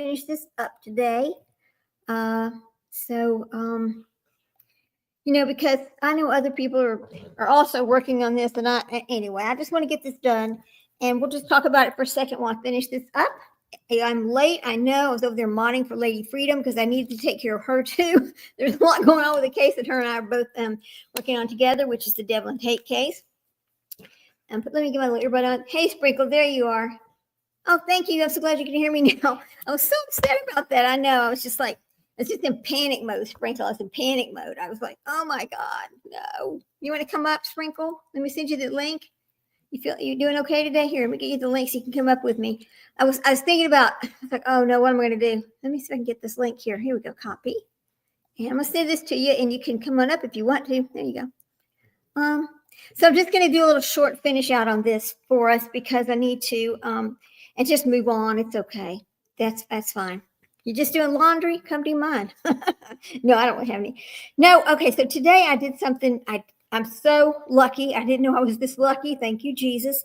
finish this up today. Because I know other people are also working on this, and I just want to get this done, and we'll just talk about it for a second while I finish this up. I'm late. I know. I was over there modding for Lady Freedom because I needed to take care of her too. There's a lot going on with the case that her and I are both working on together, which is the Devlin Tate case. But let me get my little earbud on. Hey, Sprinkle, there you are. Oh, thank you. I'm so glad you can hear me now. I was so upset about that. I know. I was just in panic mode, Sprinkle. I was in panic mode. I was like, oh my God, no. You want to come up, Sprinkle? Let me send you the link. You doing okay today? Here, let me get you the link so you can come up with me. I was thinking about, I was like, oh no, what am I going to do? Let me see if I can get this link here. Here we go, copy. And I'm going to send this to you, and you can come on up if you want to. There you go. So I'm just going to do a little short finish out on this for us because I need to, and just move on. It's okay. That's fine. You're just doing laundry? Come do mine. No, I don't have any. No, okay. So today I did something. I'm so lucky. I didn't know I was this lucky. Thank you, Jesus.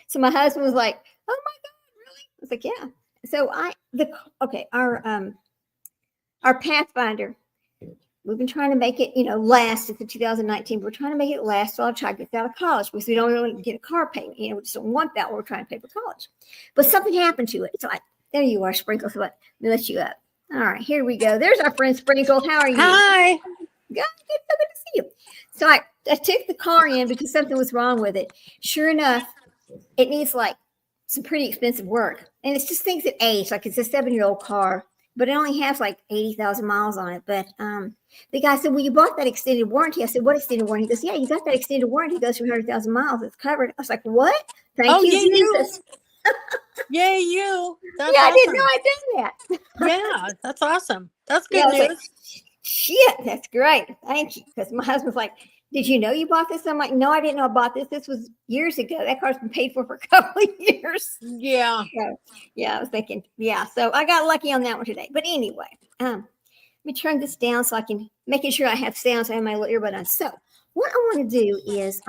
So my husband was like, "Oh my God, really?" I was like, "Yeah." So our Pathfinder. We've been trying to make it, last. It's the 2019. We're trying to make it last while our child gets out of college because we don't really get a car payment. We just don't want that when we're trying to pay for college. But something happened to it. So there you are, Sprinkle. So let me let you up. All right, here we go. There's our friend Sprinkle. How are you? Hi. Good to see you. So I took the car in because something was wrong with it. Sure enough, it needs some pretty expensive work. And it's just things that age. It's a 7-year-old car, but it only has 80,000 miles on it. But the guy said, well, you bought that extended warranty. I said, what extended warranty? He goes, yeah, you got that extended warranty. It goes for 100,000 miles. It's covered. I was like, what? Thank you, Jesus. Yay, you. That's yeah, awesome. I didn't know I'd done that. Yeah, that's awesome. That's good news. Shit, that's great. Thank you. Because my husband's like, did you know you bought this? I'm like, no, I didn't know I bought this. This was years ago. That car's been paid for a couple of years. Yeah. So, yeah, I was thinking, so I got lucky on that one today. But anyway, let me turn this down so I can making sure I have sound. So I have my little earbud on. So what I want to do is,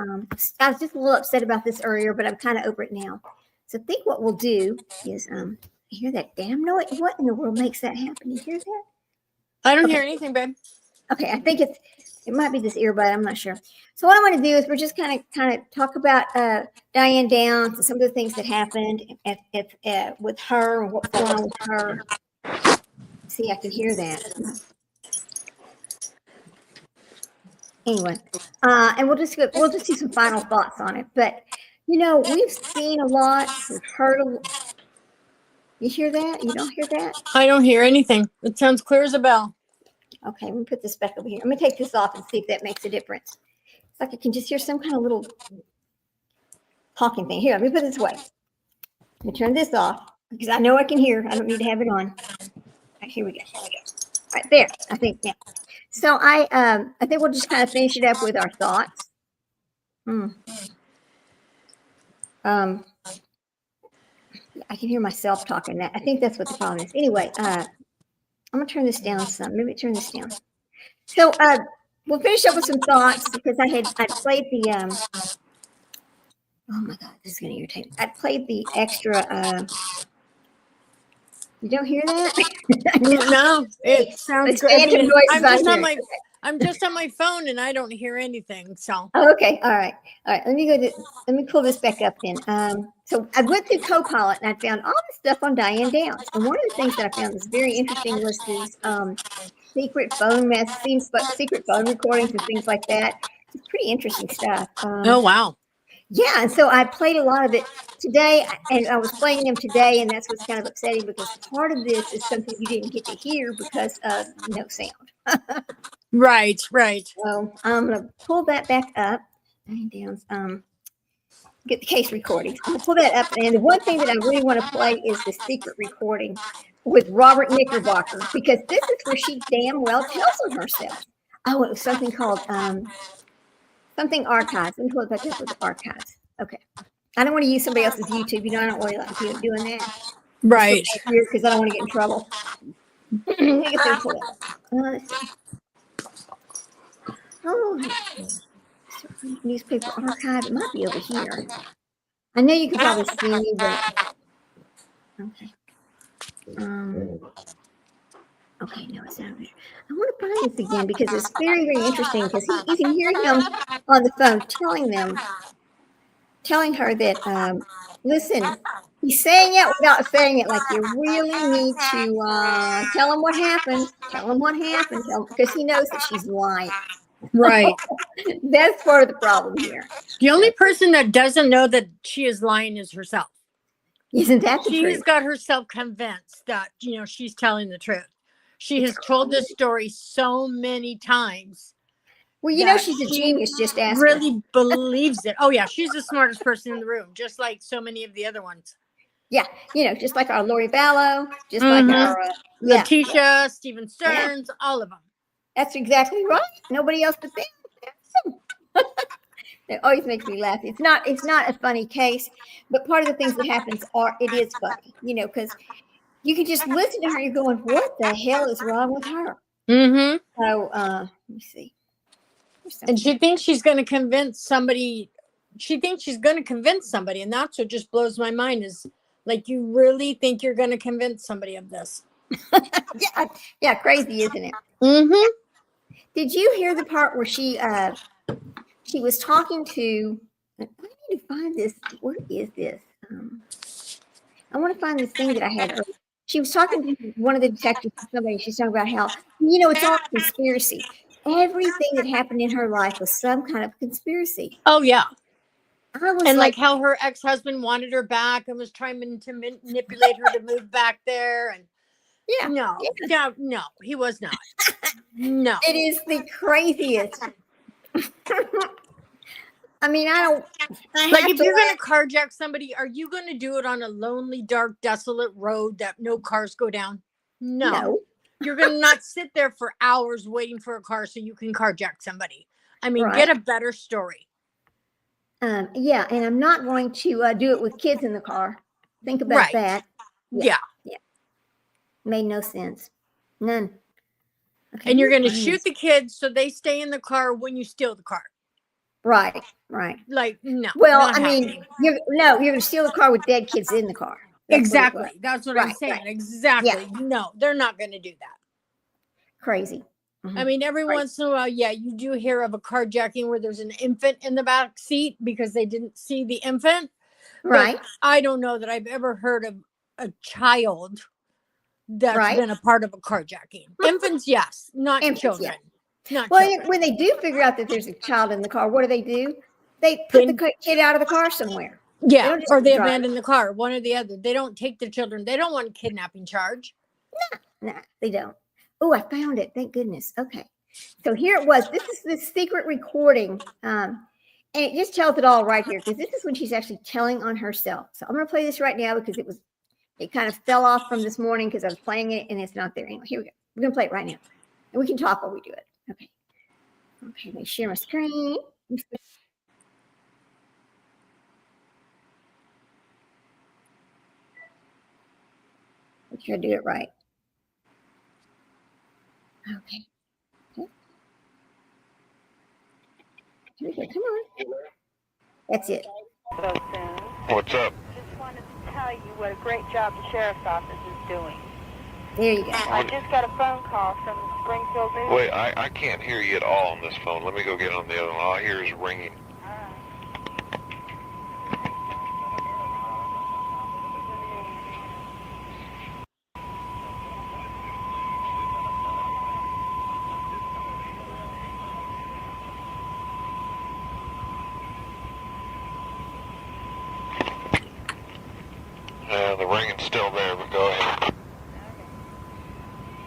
I was just a little upset about this earlier, but I'm kind of over it now. So I think what we'll do is, you hear that damn noise? What in the world makes that happen? You hear that? I don't hear anything, babe. Okay, I think it might be this earbud. I'm not sure. So what I want to do is we're just kind of talk about Diane Downs and some of the things that happened with her and what's going on with her. See, I can hear that. Anyway, and we'll just do some final thoughts on it. But we've seen a lot. We've heard a lot. You hear that? You don't hear that? I don't hear anything. It sounds clear as a bell. Okay, let me put this back over here. I'm going to take this off and see if that makes a difference. It's like I can just hear some kind of little talking thing. Here, let me put this away. Let me turn this off because I know I can hear. I don't need to have it on. All right, here we go. Right there, I think. Yeah. So I think we'll just kind of finish it up with our thoughts. I can hear myself talking. I think that's what the problem is. Anyway, I'm gonna turn this down some. Maybe turn this down. So we'll finish up with some thoughts because I played the oh my God, this is gonna irritate me. I played the extra you don't hear that? No, it sounds good. I'm just on my phone and I don't hear anything. So okay, all right. Let me pull this back up then. So I went through Copilot and I found all this stuff on Diane Downs. And one of the things that I found was very interesting was these secret phone recordings and things like that. It's pretty interesting stuff. oh wow. Yeah, and so I played a lot of it today, and I was playing them today, and that's what's kind of upsetting because part of this is something you didn't get to hear because of no sound. Right. So I'm going to pull that back up. Downs, get the case recordings. I'm going to pull that up, and the one thing that I really want to play is the secret recording with Robert Knickerbocker because this is where she damn well tells on herself. Oh, it was something called something archives. Let me pull it back up with the archives. Okay. I don't want to use somebody else's YouTube. I don't really like doing that. Right. Because I don't want to get in trouble. Newspaper archive. It might be over here. I know you can probably see me, but okay. Okay, no, it's not. I want to find this again because it's very, very interesting because you can hear him on the phone telling her that, listen, he's saying it without saying it. Like, you really need to tell him what happened. Tell him what happened. Because he knows that she's lying. Right. That's part of the problem here. The only person that doesn't know that she is lying is herself. Isn't that the She's truth? got herself convinced that, she's telling the truth. She has told this story so many times. Well, she's a genius. Just ask really believes it. Oh, yeah. She's the smartest person in the room, just like so many of the other ones. Yeah. Just like our Lori Vallow, just like our Letitia, Steven Stearns, all of them. That's exactly right. Nobody else but them. It always makes me laugh. It's not a funny case, but part of the things that happens it is funny, because you can just listen to her. You're going, what the hell is wrong with her? Mm-hmm. So, let me see. And she thinks she's going to convince somebody. She thinks she's going to convince somebody. And that's what just blows my mind is like, you really think you're going to convince somebody of this? Yeah. Crazy, isn't it? Mm-hmm. Did you hear the part where she was talking to, I need to find this. Where is this? I want to find this thing that I had earlier. She was talking to one of the detectives, somebody. She's talking about how, it's all a conspiracy. Everything that happened in her life was some kind of conspiracy. Oh, yeah. And like how her ex-husband wanted her back and was trying to manipulate her to move back there. And no, he was not. No. It is the craziest. I mean, if you're going to carjack somebody, are you going to do it on a lonely, dark, desolate road that no cars go down? No. You're going to not sit there for hours waiting for a car so you can carjack somebody. I mean, get a better story. And I'm not going to do it with kids in the car. Think about that. Yeah. Made no sense. None. Okay, and you're going to shoot the kids so they stay in the car when you steal the car. Right. Like, no. Well, I mean, you're going to steal the car with dead kids in the car. Exactly. That's what I'm saying. Right. Exactly. Yeah. No, they're not going to do that. Crazy. I mean, every once in a while, you do hear of a carjacking where there's an infant in the back seat because they didn't see the infant. Right. But I don't know that I've ever heard of a child that's been a part of a carjacking. Infants, yes, not children. Yeah. Not children. When they do figure out that there's a child in the car, what do? They put the kid out of the car somewhere. Yeah, or they abandon the car, one or the other. They don't take the children. They don't want a kidnapping charge. No, they don't. Oh, I found it. Thank goodness. Okay. So here it was. This is the secret recording. And it just tells it all right here because this is when she's actually telling on herself. So I'm going to play this right now because it kind of fell off from this morning because I was playing it and it's not there anymore. Here we go. We're going to play it right now. And we can talk while we do it. Okay. Let me share my screen. Make sure I do it right. Okay. Here we go. Come on. That's it. So soon. What's up? Just wanted to tell you what a great job the sheriff's office is doing. There you go. I just got a phone call from Springfield News. Wait, I can't hear you at all on this phone. Let me go get on the other one. All I hear is ringing. The ringing's still there, but go ahead.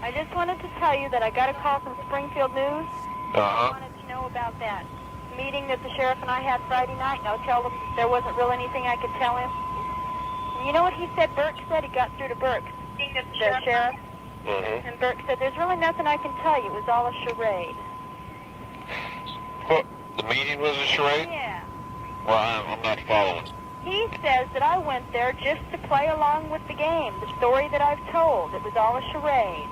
I just wanted to tell you that I got a call from Springfield News. I wanted to know about that meeting that the sheriff and I had Friday night. And I'll tell them there wasn't really anything I could tell him. And you know what he said? Burke said he got through to Burke, the sheriff. And Burke said, there's really nothing I can tell you. It was all a charade. What? The meeting was a charade? Yeah. Well, I'm not following. He says that I went there just to play along with the game, the story that I've told. It was all a charade.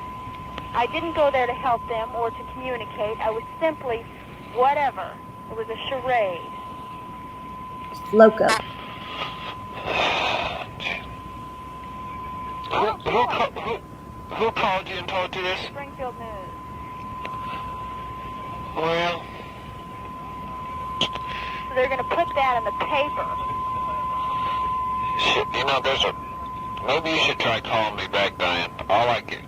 I didn't go there to help them or to communicate. I was simply whatever. It was a charade. Loco. Who called you and told you this? Springfield News. Well, So they're going to put that in the paper. shit, maybe you should try calling me back, Diane.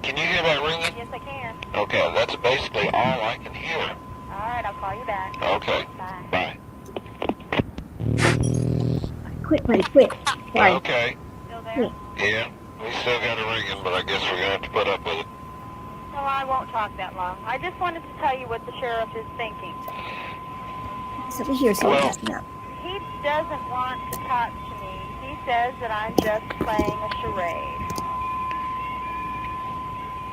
Can you hear that ringing? Yes, I can. Okay, that's basically all I can hear. All right, I'll call you back. Okay, Bye. Quit, Ray, quit. Sorry. Okay, Still there? yeah, we still got it ringing, but I guess we're going to have to put up with it. No, I won't talk that long. I just wanted to tell you what the sheriff is thinking. So over here, so Well- we'll mess it up. He doesn't want to talk to me. He says that I'm just playing a charade.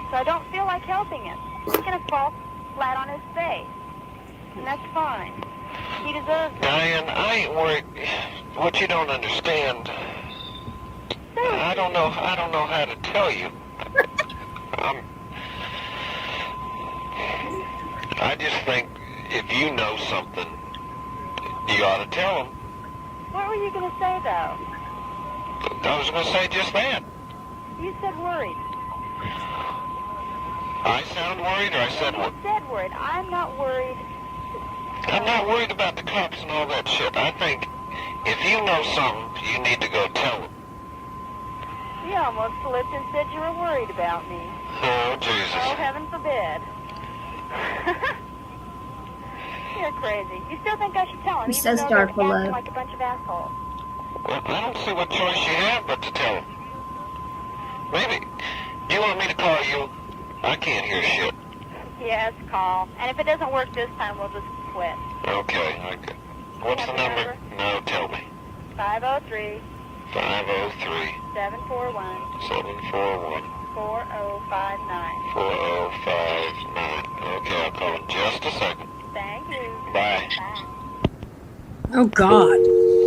So I don't feel like helping him. He's going to fall flat on his face. And that's fine. He deserves it. Diane, I ain't worried. What you don't understand, I don't know how to tell you. I just think if you know something, you ought to tell them. What were you going to say, though? I was going to say just that. You said worried. I sound worried, or I said You said worried. I'm not worried. I'm not worried about the cops and all that shit. I think if you know something, you need to go tell them. You almost slipped and said you were worried about me. Oh, Oh, Jesus. heaven forbid. You're crazy. You still think I should tell him, He even says though dark they're acting below. like a bunch of assholes? Well, I don't see what choice you have but to tell them. Maybe. Do you want me to call you? I can't hear shit. Yes, call. And if it doesn't work this time, we'll just quit. Okay. What's the number? No, tell me. 503 503 741 741 4059. 4059. Okay, I'll call in just a second. Thank you. Bye. Bye. Oh God.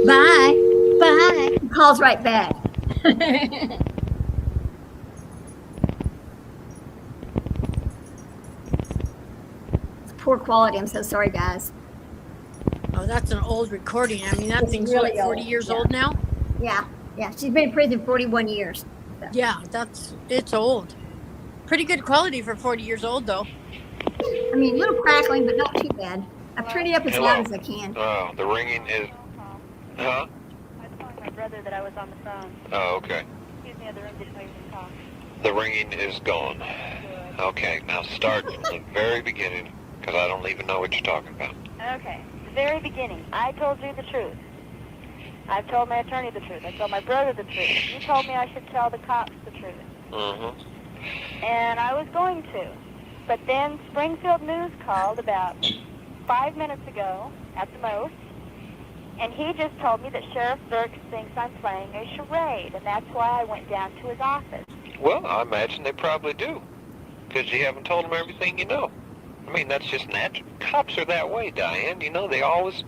Bye. Bye. He calls right back. It's poor quality. I'm so sorry, guys. Oh, that's an old recording. I mean, that It's thing's really what, 40 old, year yeah. old now? Yeah. She's been in prison 41 years. Yeah, it's old. Pretty good quality for 40 years old, though. I mean, a little crackling, but not too bad. I've turned it up as Hello. loud as I can. Oh, the ringing is... Huh? I was telling my brother that I was on the phone. Oh, okay. He's in the other room, didn't know you were talking. The ringing is gone. Okay, now start from the very beginning, because I don't even know what you're talking about. Okay, the very beginning, I told you the truth. I've told my attorney the truth. I told my brother the truth. You told me I should tell the cops the truth. Mm-hmm. And I was going to. But then Springfield News called about 5 minutes ago, at the most, and he just told me that Sheriff Burks thinks I'm playing a charade, and that's why I went down to his office. Well, I imagine they probably do, because you haven't told them everything you know. I mean, that's just natural. Cops are that way, Diane. You know, they always...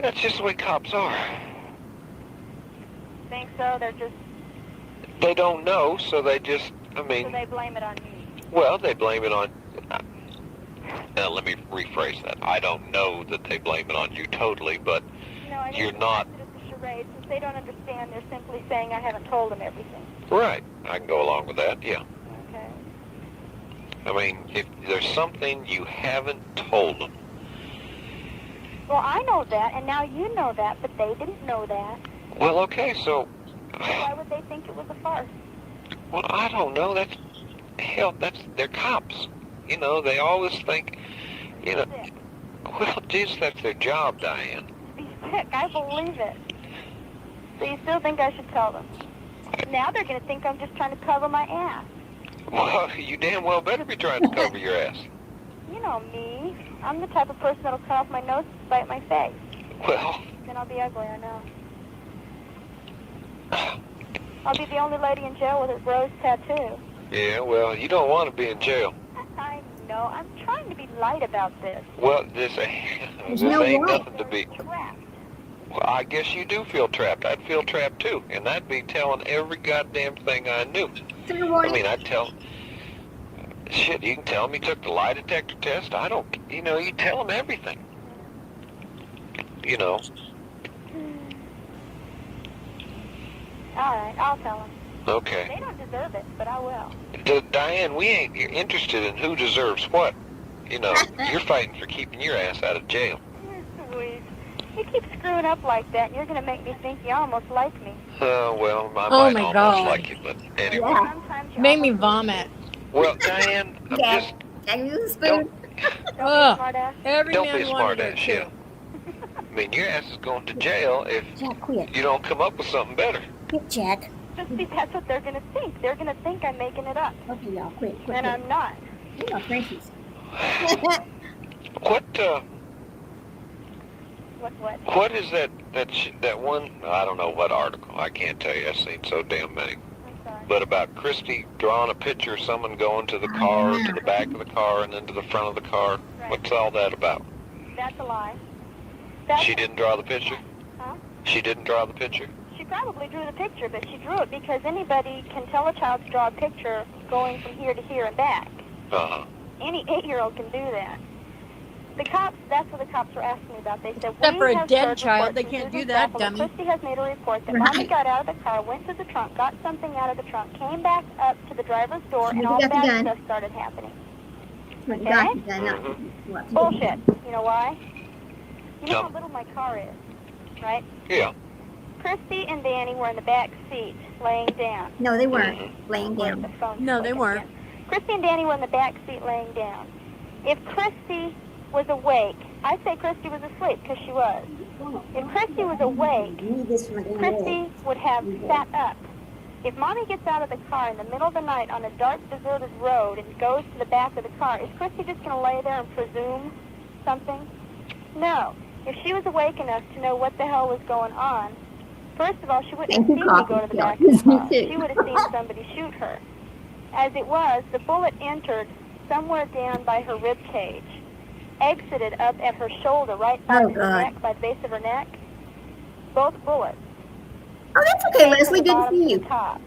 That's just the way cops are. Think so? They're just... They don't know, so they just... I mean... So they blame it on me. Well, they blame it on... Now, let me rephrase that. I don't know that they blame it on you totally, but You know, I you're didn't not... think that it's a charade. Since they don't understand, they're simply saying I haven't told them everything. Right. I can go along with that, yeah. Okay. I mean, if there's something you haven't told them... Well, I know that, and now you know that, but they didn't know that. Well, okay, so... Why would they think it was a farce? Well, I don't know. That's... Hell, they're cops. You know, they always think... You know... Sick. Well, Jesus, that's their job, Diane. Be sick. I believe it. So you still think I should tell them? Now they're going to think I'm just trying to cover my ass. Well, you damn well better be trying to cover your ass. You know me. I'm the type of person that'll cut off my nose to spite my face. Well, Then I'll be ugly, I know. I'll be the only lady in jail with a rose tattoo. yeah, well, you don't want to be in jail. I know. I'm trying to be light about this. Well, this There's no ain't way. nothing to be... Trapped. Well, I guess you do feel trapped. I'd feel trapped, too. And I'd be telling every goddamn thing I knew. Fair I warning. mean, I'd tell... Shit, you can tell him he took the lie detector test. I don't... You know, you tell him everything. You know. All right, I'll tell him. Okay. They don't deserve it, but I will. Diane, we ain't interested in who deserves what. You know, you're fighting for keeping your ass out of jail. You're sweet. You keep screwing up like that, and you're going to make me think you almost like me. Well, I Oh might my almost God. like you, but anyway. Yeah. Sometimes you Made me almost vomit. Well, Diane, I'm Jack, just Jack, use the spoon. don't Don't be a Ugh. smartass. Every don't be man a wanted smart her ass, too. yeah. I mean, your ass is going to jail if Jack, quit. you don't come up with something better. Quit, Jack. Just see, that's what they're going to think. They're going to think I'm making it up, Okay, y'all, quit. and I'm not. You know, Frenchies. What? What is that one? I don't know what article. I can't tell you. I've seen so damn many. I'm sorry. But about Christy drawing a picture of someone going to the car, to the back of the car, and then to the front of the car. Right. What's all that about? That's a lie. That's She didn't draw the picture? Huh? She didn't draw the picture? She probably drew the picture, but she drew it because anybody can tell a child to draw a picture going from here to here and back. Uh-huh. Any 8-year-old can do that. The cops, that's what the cops were asking me about. They said, Except for a have dead served child, reports they from can't do Susan that, Staffel dummy. Christy has made a report that Right. Mommy got out of the car, went to the trunk, got something out of the trunk, came back up to the driver's door, and Maybe all got the bad gun. stuff started happening. What, Okay? got the gun out. Mm-hmm. What? Bullshit. You know why? You know No. how little my car is, right? Yeah. Christy and Danny were in the back seat, laying down. No, they weren't Mm-hmm. laying Where's down. the phone No, they spoken weren't. again? Christy and Danny were in the back seat, laying down. If Christy was awake, I'd say Christy was asleep because she was. If Christy was awake, Christy would have sat up. If Mommy gets out of the car in the middle of the night on a dark, deserted road and goes to the back of the car, is Christy just going to lay there and presume something? No. If she was awake enough to know what the hell was going on, first of all, she wouldn't have Thank you, seen me go to the back of the Me car. too. She would have seen somebody shoot her. As it was, the bullet entered somewhere down by her rib cage, exited up at her shoulder, right by Oh, her God. neck, by the base of her neck. Both bullets. Oh, that's okay, From Leslie. the Good to bottom see to you. the top.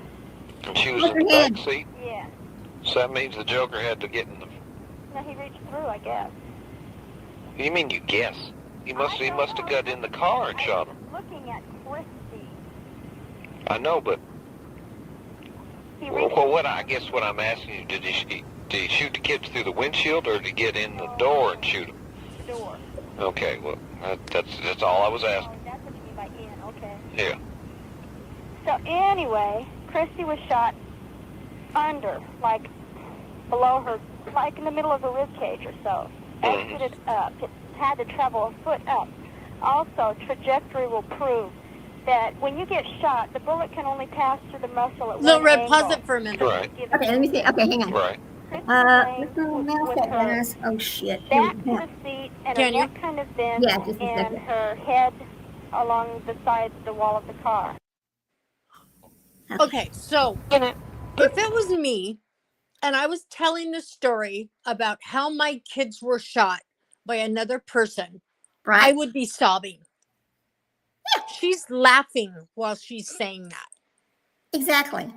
And she was Look in the ahead. back seat, Yeah. so that means the Joker had to get in the... No, he reached through, I guess. You mean you guess? He must have got in the car and shot him. Looking at Christy. I know, but... He reached Well, I guess what I'm asking you, did he shoot the kids through the windshield, or did he get in the door and shoot them? the door. Okay, well, that's all I was asking. Oh, that's what you mean by in, okay. Yeah. So anyway, Christy was shot under, like below her, like in the middle of her rib cage or so. Mhm. Exited up. It had to travel a foot up. Also, trajectory will prove that when you get shot, the bullet can only pass through the muscle at Little one Red, angle. pause it for a minute. Right. Given Okay, let me see. Okay, hang on. Right. Christy's Let's brain go was mouse with that, her guys. Oh, shit. back to Yeah. the seat and Can her you? neck kind of bent Yeah, just a and second. her head along the sides of the wall of the car. Okay, so if it was me and I was telling the story about how my kids were shot by another person, I Right? would be sobbing. She's laughing while she's saying that. Exactly.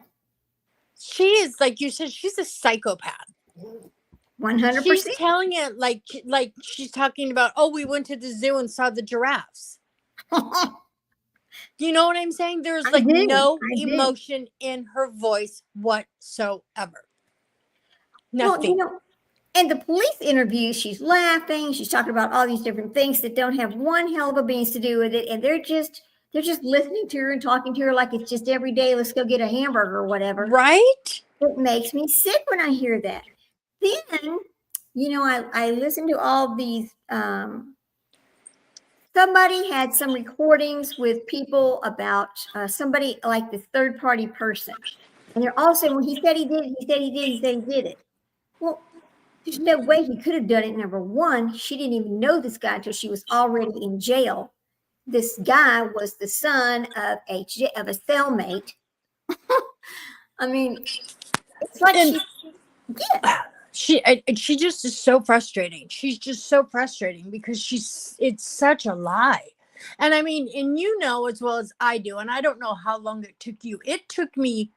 She is, like you said, she's a psychopath. 100%. She's telling it like she's talking about, oh, we went to the zoo and saw the giraffes. You know what I'm saying? There's I like do. no I do. emotion in her voice whatsoever. Well, Nothing. you know, in the police interview, she's laughing. She's talking about all these different things that don't have one hell of a beans to do with it, and they're just listening to her and talking to her like it's just every day. Let's go get a hamburger or whatever. Right? It makes me sick when I hear that. Then, you know, I listen to all these. Somebody had some recordings with people about somebody like this third party person, and they're all saying, "Well, he said he did it. He said he did. He said he did it." Well, there's no way he could have done it. Number one, she didn't even know this guy until she was already in jail. This guy was the son of a cellmate. I mean, it's like And- yeah. She just is so frustrating. She's just so frustrating because it's such a lie. And I mean, and you know as well as I do, and I don't know how long it took you. It took me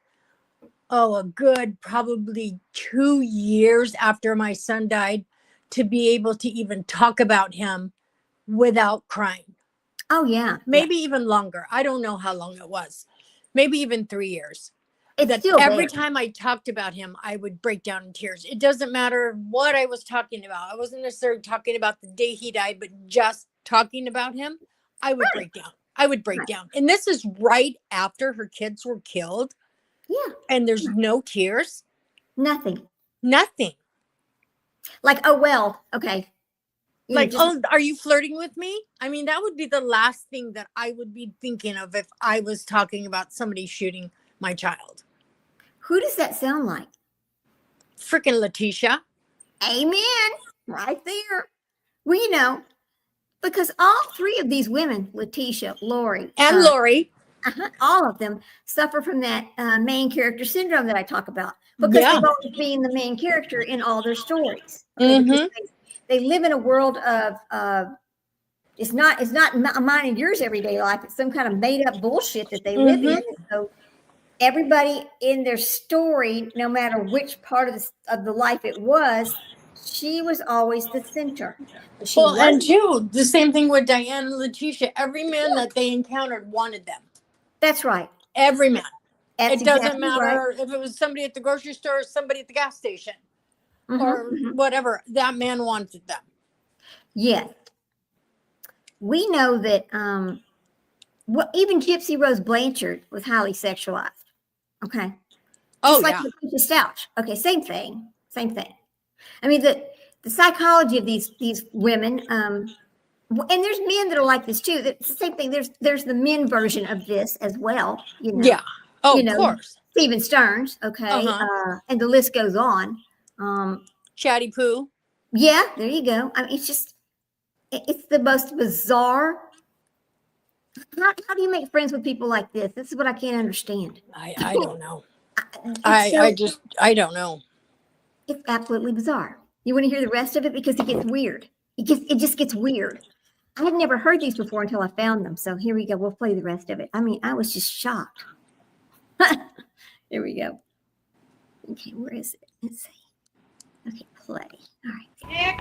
a good probably 2 years after my son died to be able to even talk about him without crying. Oh yeah. Maybe even longer. I don't know how long it was. Maybe even 3 years. It's still every there. time I talked about him, I would break down in tears. It doesn't matter what I was talking about. I wasn't necessarily talking about the day he died, but just talking about him, I would break down. I would break down. And this is right after her kids were killed. Yeah. And there's no tears. Nothing. Like, oh, well, okay. are you flirting with me? I mean, that would be the last thing that I would be thinking of if I was talking about somebody shooting my child. Who does that sound like? Freaking Letitia. Amen. Right there. Well, because all three of these women, Letitia, Lori, and Lori, all of them suffer from that main character syndrome that I talk about, because they've always been the main character in all their stories. Okay? They live in a world of it's not mine and yours everyday life. It's some kind of made up bullshit that they live in. And so everybody in their story, no matter which part of the life it was, she was always the center. And too, the same thing with Diane and Letitia. Every man that they encountered wanted them. That's right. Every man. That's it doesn't matter if it was somebody at the grocery store or somebody at the gas station or whatever. That man wanted them. Yes. We know that even Gypsy Rose Blanchard was highly sexualized. Okay. Just like Letitia Stouch. Okay, same thing. I mean, the psychology of these women, and there's men that are like this too. It's the same thing. There's the men version of this as well. Yeah. Oh, of course. Stephen Stearns. Okay. And the list goes on. Chatty Poo. Yeah, there you go. I mean, it's the most bizarre. How do you make friends with people like this? This is what I can't understand. I don't know. I don't know. It's absolutely bizarre. You want to hear the rest of it? Because it gets weird. It just gets weird. I had never heard these before until I found them. So here we go. We'll play the rest of it. I mean, I was just shocked. Here we go. Okay, where is it? Let's see. Okay, play. All right. Nick,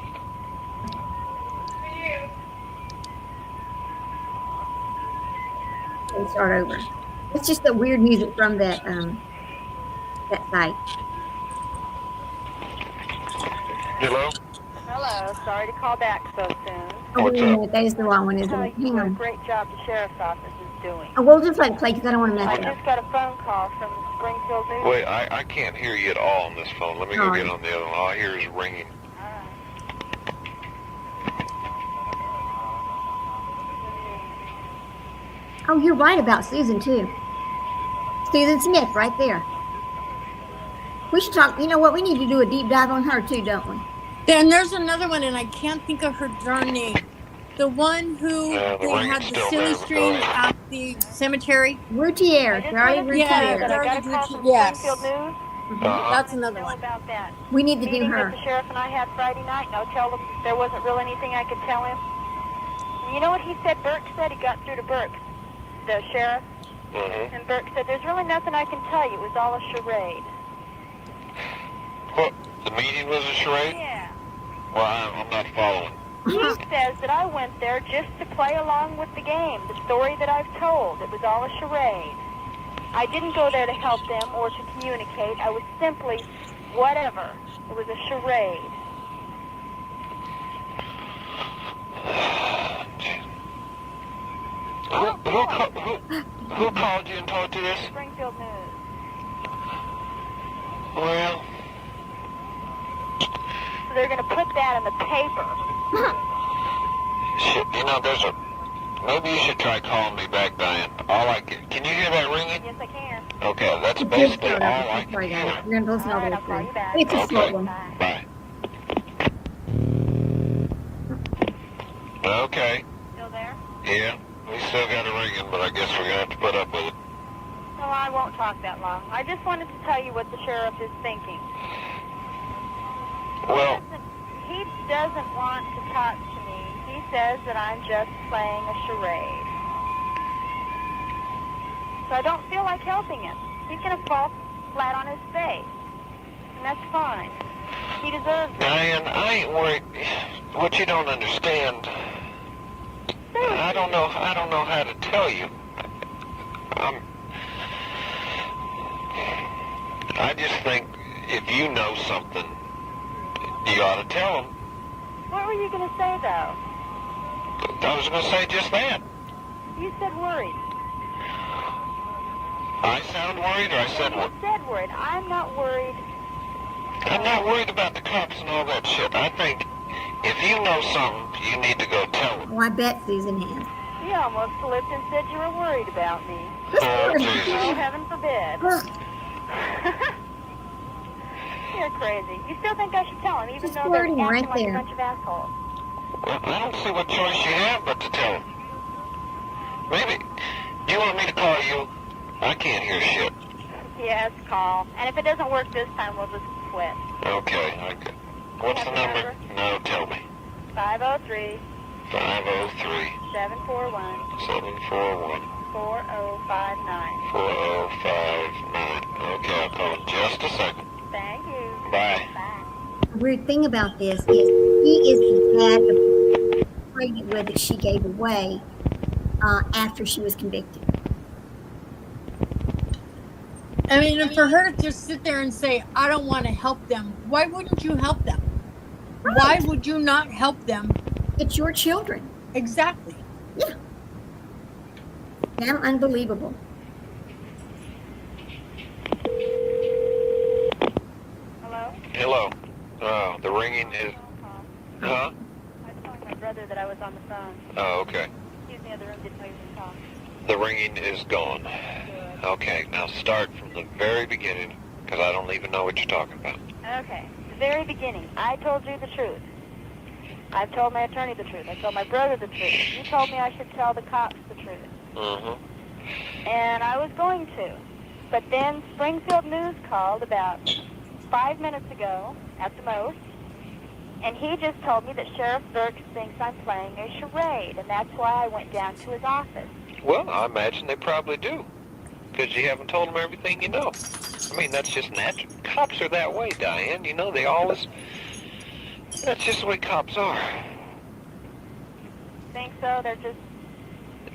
Let's start over. It's just the weird music from that site. Hello? Hello. Sorry to call back so soon. Oh, wait a minute. That is the wrong one, isn't it? Hang What a on. great job the sheriff's office is doing. Oh, we'll just let it play because I don't want to I mess it up. just got a phone call from Springfield News. Wait, I can't hear you at all on this phone. Let me go get on the other one. All I hear is ringing. Oh, you're right about Susan, too. Susan Smith, right there. We should talk. You know what? We need to do a deep dive on her, too, don't we? Then there's another one, and I can't think of her darn name. The one who they had the silly string at the cemetery. Routier. Charlie Routier. I got a call from Springfield News. That's another one. About that. We need to do Meeting her. that the sheriff and I had Friday night. No, tell them there wasn't really anything I could tell him. You know what he said? Burke said. He got through to Burke, the sheriff, and Burke said, "There's really nothing I can tell you. It was all a charade." What? The meeting was a charade? Yeah. Well, I'm not following. He says that I went there just to play along with the game, the story that I've told. It was all a charade. I didn't go there to help them or to communicate. I was simply whatever. It was a charade. Who called you and told you this? Springfield News. Well, So they're going to put that in the paper. shit, maybe you should try calling me back, Diane. Can you hear that ringing? Yes, I can. Okay, that's basically all I can Sorry, hear. guys. We're going to listen All all right, the I'll call way you back. through. It's a short one. Bye. Okay. Still there? Yeah, we still got it ringing, but I guess we're going to have to put up with it. No, I won't talk that long. I just wanted to tell you what the sheriff is thinking. Well, He doesn't want to talk to me. He says that I'm just playing a charade. So I don't feel like helping him. He's going to fall flat on his face. And that's fine. He deserves it. Diane, I ain't worried. What you don't understand, I don't know how to tell you. I just think if you know something, you ought to tell them. What were you going to say, though? I was going to say just that. You said worried. I sound worried, or I said You what? said worried. I'm not worried. I'm not worried about the cops and all that shit. I think if you know something, you need to go tell them. Oh, I bet Susan has. You almost slipped and said you were worried about me. Oh, Oh, Jesus. heaven forbid. You're crazy. You still think I should tell him, even Just though they're flirting acting right like there. a bunch of assholes? Well, I don't see what choice you have but to tell them. Maybe. Do you want me to call you? I can't hear shit. Yes, call. And if it doesn't work this time, we'll just quit. Okay. What's the number? No, tell me. 503 503 741 741 4059. 4059. Okay, I'll call in just a second. Thank you. Bye. Bye. The weird thing about this is he is the dad of the pregnant with that she gave away after she was convicted. I mean, and for her to just sit there and say, I don't want to help them, why wouldn't you help them? Right. Why would you not help them? It's your children. Exactly. Yeah. Damn unbelievable. Hello? Hello. The ringing is... Huh? I was telling my brother that I was on the phone. Oh, okay. He was in the other room, didn't know you were talking. The ringing is gone. Good. Okay, now start from the very beginning, because I don't even know what you're talking about. Okay. The very beginning, I told you the truth. I've told my attorney the truth. I told my brother the truth. You told me I should tell the cops the truth. Mm-hmm. And I was going to. But then Springfield News called about 5 minutes ago, at the most, and he just told me that Sheriff Burks thinks I'm playing a charade, and that's why I went down to his office. Well, I imagine they probably do, because you haven't told them everything you know. I mean, that's just natural. Cops are that way, Diane. You know, they always... That's just the way cops are. Think so? They're just...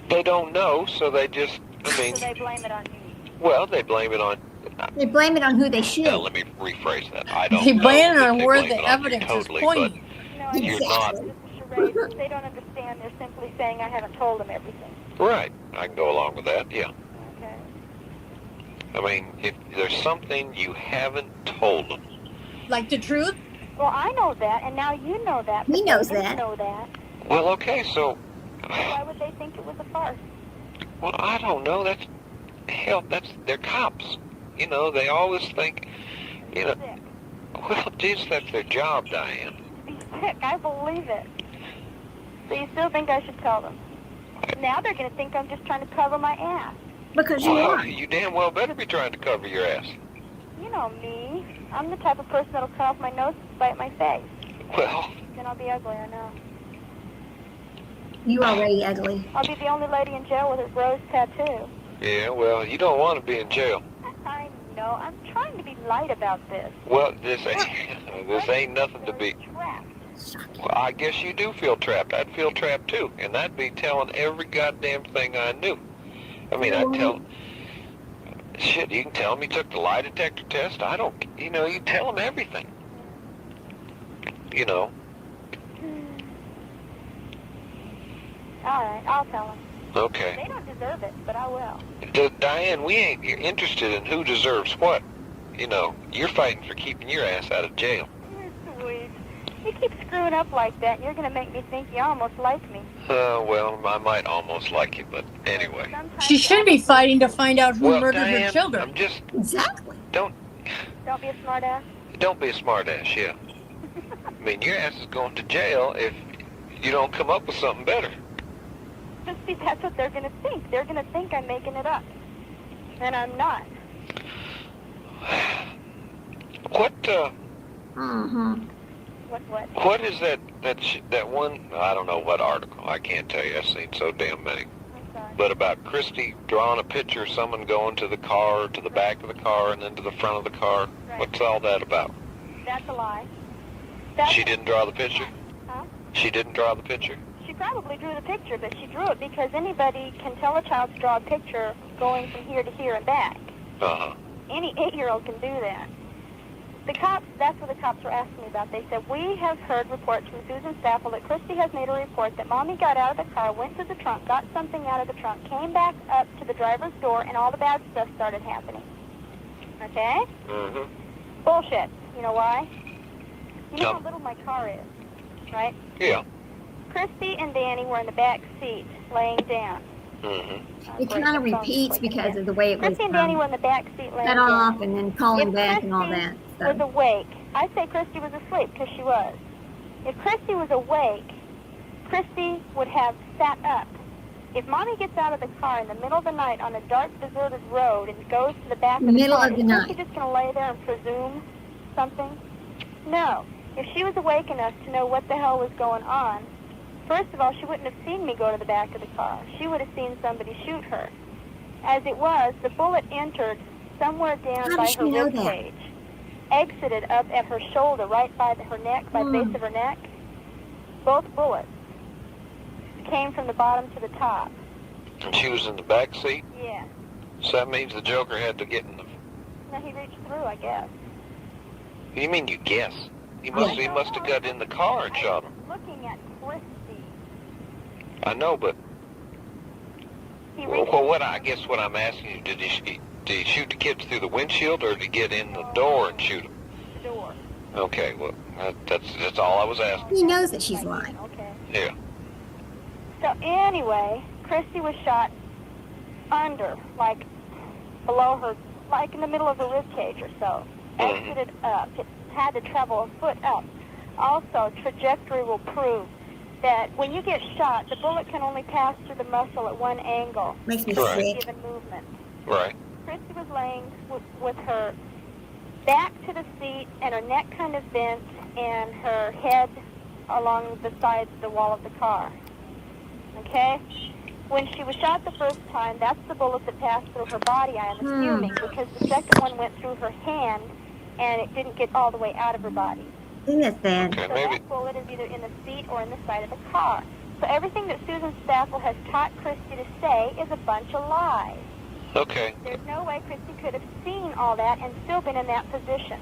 They don't know, so they just... I mean... So they blame it on me. Well, they blame it on... They blame it on who they should. Let me rephrase that. I don't They know. blame it that on they where blame the it on you evidence totally, is pointing. No, I You're think not- it's just a charade. They don't understand. They're simply saying I haven't told them everything. But, right. I can go along with that, yeah. Okay. I mean, if there's something you haven't told them... Like the truth? Well, I know that, and now you know that. He but knows they didn't that. know that. Well, okay, so... Why would they think it was a farce? Well, I don't know. That's... Hell, they're cops. You know, they always think... You know... Sick. Well, geez, that's their job, Diane. Be sick. I believe it. So you still think I should tell them? Now they're going to think I'm just trying to cover my ass. Because you Well, are. you damn well better be trying to cover your ass. You know me. I'm the type of person that'll cut off my nose to spite my face. Well, Then I'll be ugly, I know. You already ugly. I'll be the only lady in jail with a rose tattoo. yeah, well, you don't want to be in jail. I know. I'm trying to be light about this. Well, this ain't nothing to be... Trapped. Well, I guess you do feel trapped. I'd feel trapped, too. And I'd be telling every goddamn thing I knew. I mean, I'd tell... Shit, you can tell them you took the lie detector test. I don't... You know, you tell them everything. You know. All right, I'll tell them. Okay. They don't deserve it, but I will. Diane, we ain't interested in who deserves what. You know, you're fighting for keeping your ass out of jail. You're sweet. You keep screwing up like that, and you're going to make me think you almost like me. Well, I might almost like you, but anyway. Sometimes She should be fighting to find out who Well, murdered Diane, her children. I'm just... Exactly. Don't be a smart ass. Don't be a smart ass, yeah. I mean, your ass is going to jail if you don't come up with something better. Just see, that's what they're going to think. They're going to think I'm making it up. And I'm not. What, Mm-hmm. What? what is that one, I don't know what article, I can't tell you, I've seen so damn many. I'm sorry. But about Christy drawing a picture of someone going to the car, to the back of the car, and then to the front of the car. Right. What's all that about? That's a lie. That's She didn't draw the picture? Huh? She didn't draw the picture? She probably drew the picture, but she drew it because anybody can tell a child to draw a picture going from here to here and back. Uh-huh. any 8-year-old can do that. The cops, that's what the cops were asking me about. They said, we have heard reports from Susan Staffel that Christy has made a report that Mommy got out of the car, went to the trunk, got something out of the trunk, came back up to the driver's door, and all the bad stuff started happening. Okay? Mm-hmm. Bullshit. You know why? You know how little my car is, right? Yeah. Christy and Danny were in the back seat, laying down. Mm-hmm. It kind of repeats because of the way it was Christy and Danny were in the back seat, laying cut down. off and then calling If back and all Christy that. was So. awake, I'd say Christy was asleep because she was. If Christy was awake, Christy would have sat up. If Mommy gets out of the car in the middle of the night on a dark, deserted road and goes to the back of the Middle car, of the is night. Christy just going to lay there and presume something? No. If she was awake enough to know what the hell was going on, first of all, she wouldn't have seen me go to the back of the car. She would have seen somebody shoot her. As it was, the bullet entered somewhere down How by does her she know rib that? cage, exited up at her shoulder, right by her neck, by the base of her neck. Both bullets came from the bottom to the top. And she was in the back seat? Yeah. So that means the Joker had to get in the... No, he reached through, I guess. You mean you guess? He must have got in the car and shot him. Looking at Christy. I know, but... He Well, reached what I guess what I'm asking you, did he shoot the kids through the windshield, or did he get in the door and shoot them? the door. Okay, well, that's all I was asking. He knows that she's lying. Okay. Yeah. So anyway, Christy was shot under, like below her, like in the middle of the rib cage or so. Exited up. It had to travel a foot up. Also, trajectory will prove that when you get shot, the bullet can only pass through the muscle at one angle. Makes me Right. sick. Given movement. Right. Christy was laying with her back to the seat and her neck kind of bent and her head along the sides of the wall of the car. Okay? When she was shot the first time, that's the bullet that passed through her body, I am assuming, because the second one went through her hand and it didn't get all the way out of her body. Isn't that sad? Okay, So maybe... that bullet is either in the seat or in the side of the car. So everything that Susan Staffel has taught Christy to say is a bunch of lies. Okay. There's no way Christy could have seen all that and still been in that position.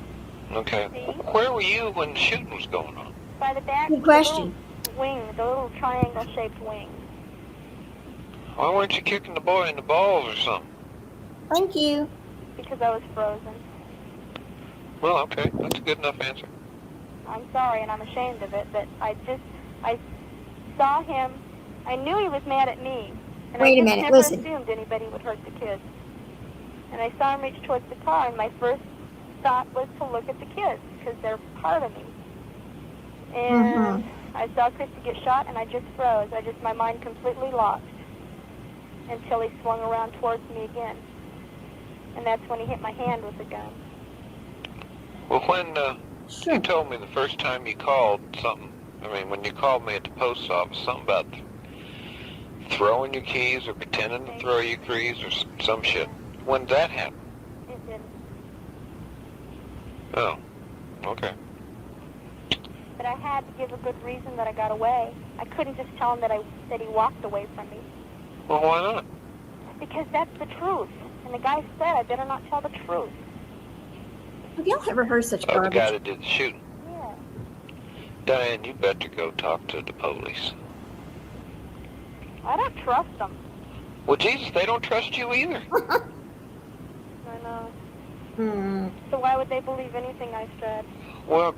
Okay. See? Where were you when the shooting was going on? By the back, Good question. the little wing, the little triangle-shaped wing. Why weren't you kicking the boy in the balls or something? Thank you. Because I was frozen. Well, okay. That's a good enough answer. I'm sorry, and I'm ashamed of it, but I saw him. I knew he was mad at me. And Wait a I just minute, never listen. assumed anybody would hurt the kids. And I saw him reach towards the car, and my first thought was to look at the kids, because they're part of me. And I saw Christy get shot, and I just froze. My mind completely locked until he swung around towards me again. And that's when he hit my hand with the gun. Well, when Sure. you told me the first time you called something, I mean, when you called me at the post office, something about throwing your keys or pretending to throw your keys or some shit. When did that happen? It didn't. Oh, okay. But I had to give a good reason that I got away. I couldn't just tell him that he walked away from me. Well, why not? Because that's the truth. And the guy said I better not tell the truth. Have y'all ever heard such Oh, the guy garbage? that did the shooting. Yeah. Diane, you better go talk to the police. I don't trust them. Well, Jesus, they don't trust you either. I know. Hmm. So why would they believe anything I said? Well,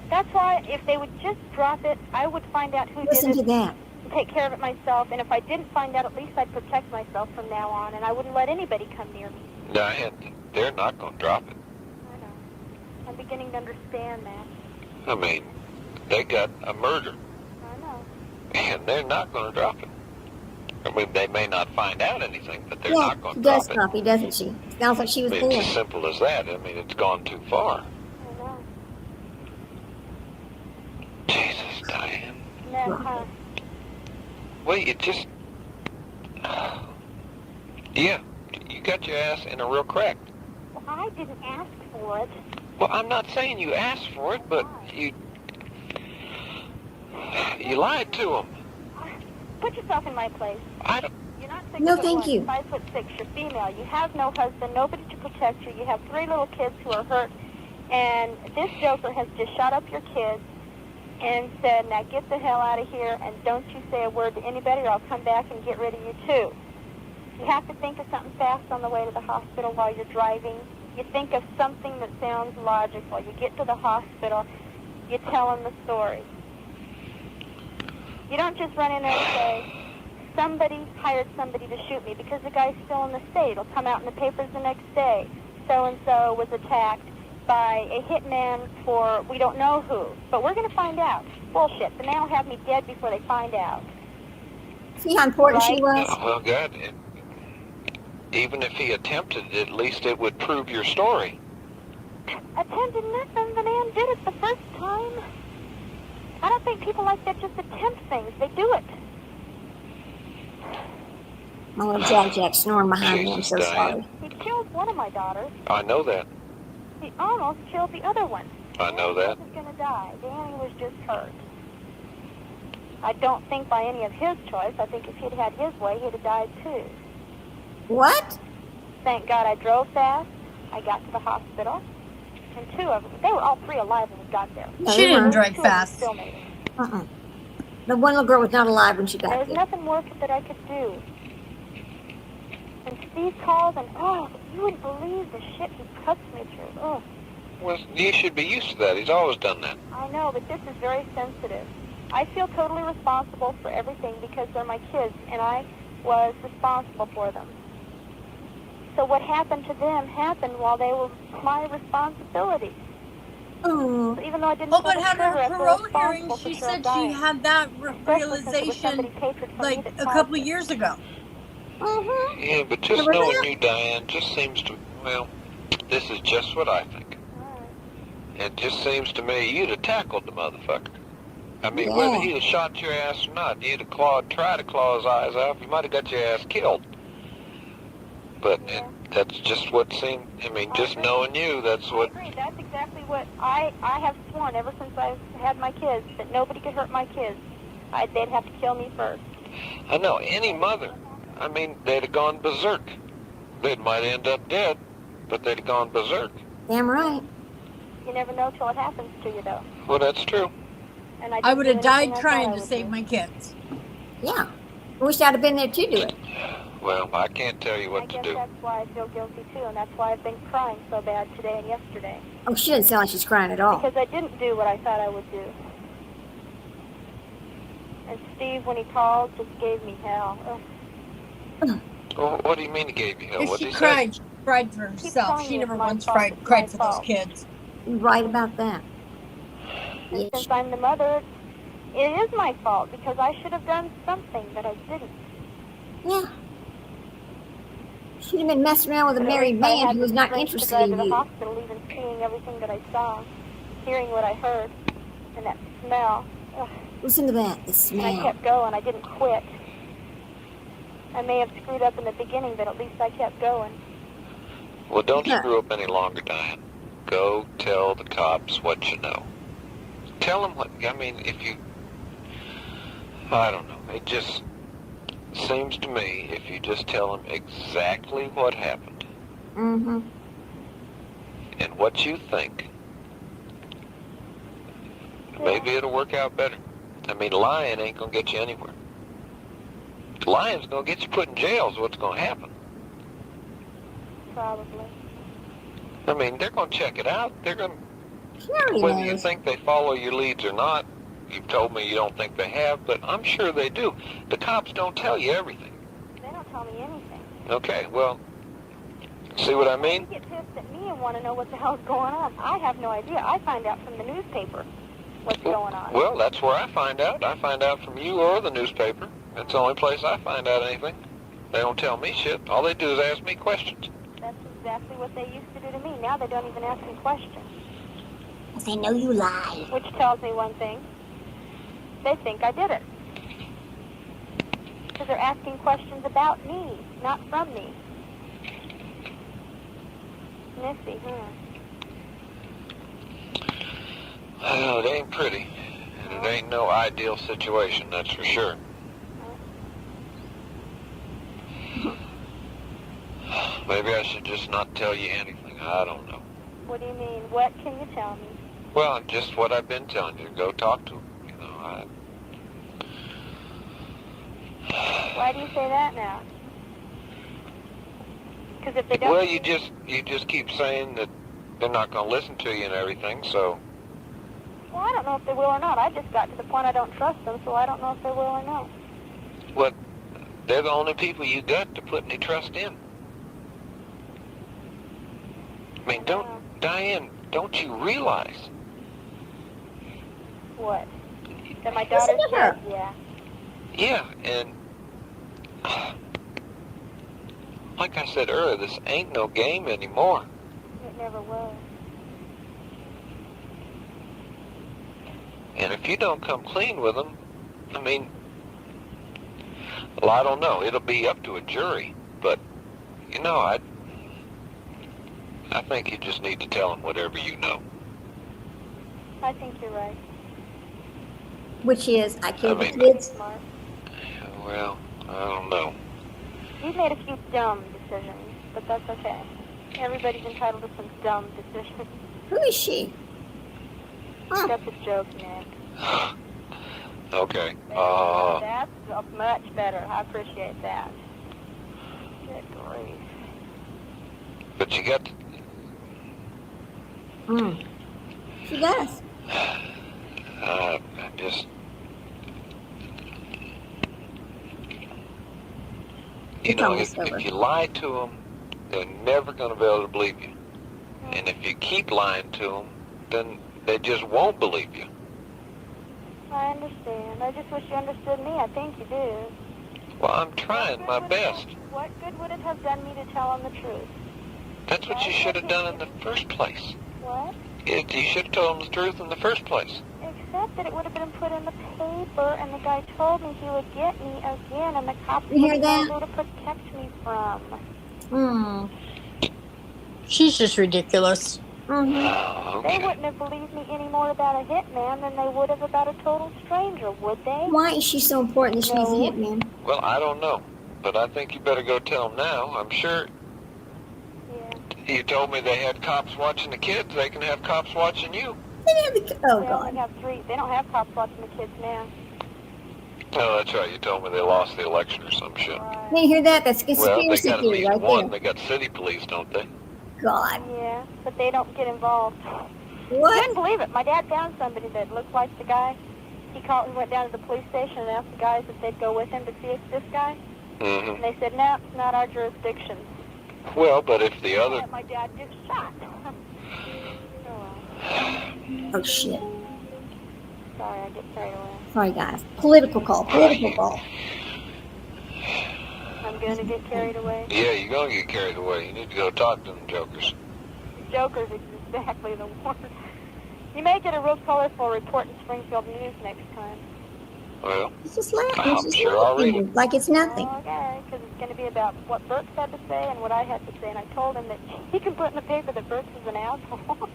That's why if they would just drop it, I would find out who Listen did to it that. and take care of it myself. And if I didn't find out, at least I'd protect myself from now on, and I wouldn't let anybody come near me. Diane, they're not going to drop it. I know. I'm beginning to understand that. I mean, they got a murder, I know. and they're not going to drop it. I mean, they may not find out anything, but they're Yeah, not going she to does drop it. copy, doesn't she? Sounds like she was I mean, born. it's as simple as that. I mean, it's gone too far. I know. Jesus, Diane. No, Well, you just... Yeah, you got your ass in a real crack. well, I didn't ask for it. Well, I'm not saying you asked for it, but you lied to him. Put yourself in my place. I don't... You're not No, thank you. 5'6", you're female. You have no husband, nobody to protect you. You have 3 little kids who are hurt. And this joker has just shot up your kids and said, now get the hell out of here and don't you say a word to anybody or I'll come back and get rid of you too. You have to think of something fast on the way to the hospital while you're driving. You think of something that sounds logical. You get to the hospital, you tell them the story. You don't just run in there and say, somebody hired somebody to shoot me because the guy's still in the state. It'll come out in the papers the next day. So-and-so was attacked by a hitman for we don't know who. But we're going to find out. Bullshit. The man will have me dead before they find out. See how important she was? Oh, well, God, even if he attempted it, at least it would prove your story. Attempted nothing. The man did it the first time. I don't think people like that just attempt things. They do it. My little Jack snoring behind me. I'm so sorry. He killed one of my daughters. I know that. He almost killed the other one. I know that. Danny was going to die. Danny was just hurt. I don't think by any of his choice. I think if he'd had his way, he'd have died too. What? Thank God I drove fast. I got to the hospital. And 2 of them, they were all 3 alive when we got there. She didn't drive 2 fast. Still made it. The one little girl was not alive when she got There was there. nothing more that I could do. And Steve calls and, oh, you wouldn't believe the shit he cuts me through. Oh. Well, you should be used to that. He's always done that. I know, but this is very sensitive. I feel totally responsible for everything because they're my kids, and I was responsible for them. So what happened to them happened while they were my responsibility. Oh. So even though I didn't Oh, pull but the had her trigger, I feel parole responsible hearing, for she Cheryl said she dying. had that Especially since it was somebody realization hatred for me like that a caused couple of it. years ago. Mm-hmm. Yeah, but just Remember knowing that? you, Diane, just seems to, well, this is just what I think. It just seems to me you'd have tackled the motherfucker. I mean, Yeah. whether he'd have shot your ass or not, you'd have tried to claw his eyes out, you might have got your ass killed. But that's just what seemed, I mean, just knowing you, that's what... I agree. That's exactly what I have sworn ever since I had my kids, that nobody could hurt my kids. They'd have to kill me first. I know, any mother, I mean, they'd have gone berserk. They might end up dead, but they'd have gone berserk. Damn right. You never know till it happens to you, though. Well, that's true. And I would have died I trying to would save do. my kids. Yeah. I wish I'd have been there to do it. Well, I can't tell you I what to guess do. that's why I feel guilty, too, and that's why I've been crying so bad today and yesterday. Oh, she doesn't sound like she's crying at all. Because I didn't do what I thought I would do. And Steve, when he called, just gave me hell. Ugh. Well, what do you mean he gave you hell? If What she did he say? cried, she cried for herself. telling She you never it's my once fault, it's cried my for those fault. kids. You're right about that. And Yes. since I'm the mother, it is my fault because I should have done something, but I didn't. Yeah. She'd have been messing around with a But at married least I man had who was the not strength interested to drive in to the you. hospital, even seeing everything that I saw, hearing what I heard, and that smell. Ugh. Listen to that, the And I smell. kept going. I didn't quit. I may have screwed up in the beginning, but at least I kept going. Well, don't Yeah. screw up any longer, Diane. Go tell the cops what you know. Tell them what, I mean, if you, I don't know, it just seems to me if you just tell them exactly what happened Mm-hmm. and what you think, maybe it'll work out better. I mean, lying ain't gonna get you anywhere. Lying's gonna get you put in jail is what's gonna happen. Probably. I mean, they're gonna check it out. They're gonna, She already whether you knows. think they follow your leads or not, you've told me you don't think they have, but I'm sure they do. The cops don't tell you everything. They don't tell me anything. Okay, well, see what I They mean? get pissed at me and want to know what the hell's going on. I have no idea. I find out from the newspaper what's going on. Well, that's where I find out. I find out from you or the newspaper. That's the only place I find out anything. They don't tell me shit. All they do is ask me questions. That's exactly what they used to do to me. Now they don't even ask me questions. They know you lie. Which tells me one thing. They think I did it. Because they're asking questions about me, not from me. Missy, Oh, it ain't pretty. And it ain't no ideal situation, that's for sure. Maybe I should just not tell you anything. I don't know. What do you mean? What can you tell me? Well, just what I've been telling you. Go talk to him. You know, Why do you say that now? Because if they don't... Well, you just keep saying that they're not going to listen to you and everything, so... Well, I don't know if they will or not. I just got to the point I don't trust them, so I don't know if they will or not. Well, they're the only people you got to put any trust in. I mean, Diane, don't you realize? What? That my daughter's dead? Yeah. Yeah, and... Like I said earlier, this ain't no game anymore. It never was. And if you don't come clean with them, I mean, well, I don't know. It'll be up to a jury. But, you know, I think you just need to tell them whatever you know. I think you're right. Which is, I killed the mean, kids. Smart. Well, I don't know. You've made a few dumb decisions, but that's okay. Everybody's entitled to some dumb decisions. Who is she? Huh. That's a joke, Nick. Okay. That's much better. I appreciate that. Good grief. But you got to... She does. I just... You know, if you lie to them, they're never going to be able to believe you. And if you keep lying to them, then they just won't believe you. I understand. I just wish you understood me. I think you do. Well, I'm trying my best. What good would it have done me to tell them the truth? That's what you should have done in the first place. What? You should have told them the truth in the first place. Except that it would have been put in the paper, and the guy told me he would get me again, and the cops You hear would that? be able to protect me from. She's just ridiculous. Oh, They okay. wouldn't have believed me any more about a hitman than they would have about a total stranger, would they? Why is she so important that she's a hitman? Well, I don't know. But I think you better go tell them now. I'm sure Yeah. you told me they had cops watching the kids. They can have cops watching you. Oh, They only God. have 3. They don't have cops watching the kids now. Oh, that's right. You told me they lost the election or some shit. Right. Did you hear that? That's Well, they conspiracy got at theory least right one. there. They got city police, don't they? God. Yeah, but they don't get involved. You What? couldn't believe it. My dad found somebody that looked like the guy. He went down to the police station and asked the guys if they'd go with him to see if this guy. Mm-hmm. And they said, no, it's not our jurisdiction. Well, but if the other... My dad gets shot. Oh, shit. Sorry, I get carried away. Sorry, guys. Political call. Political call. I'm going to get carried away. Yeah, you're going to get carried away. You need to go talk to them jokers. Joker's exactly the one. You may get a real colorful report in Springfield News next time. Well, It's just laughing. I'm It's just sure I'll read laughing. Like it's nothing. Okay, because it's going to be about what Burks had to say and what I had to say. And I told him that he can put in the paper that Burks is an asshole.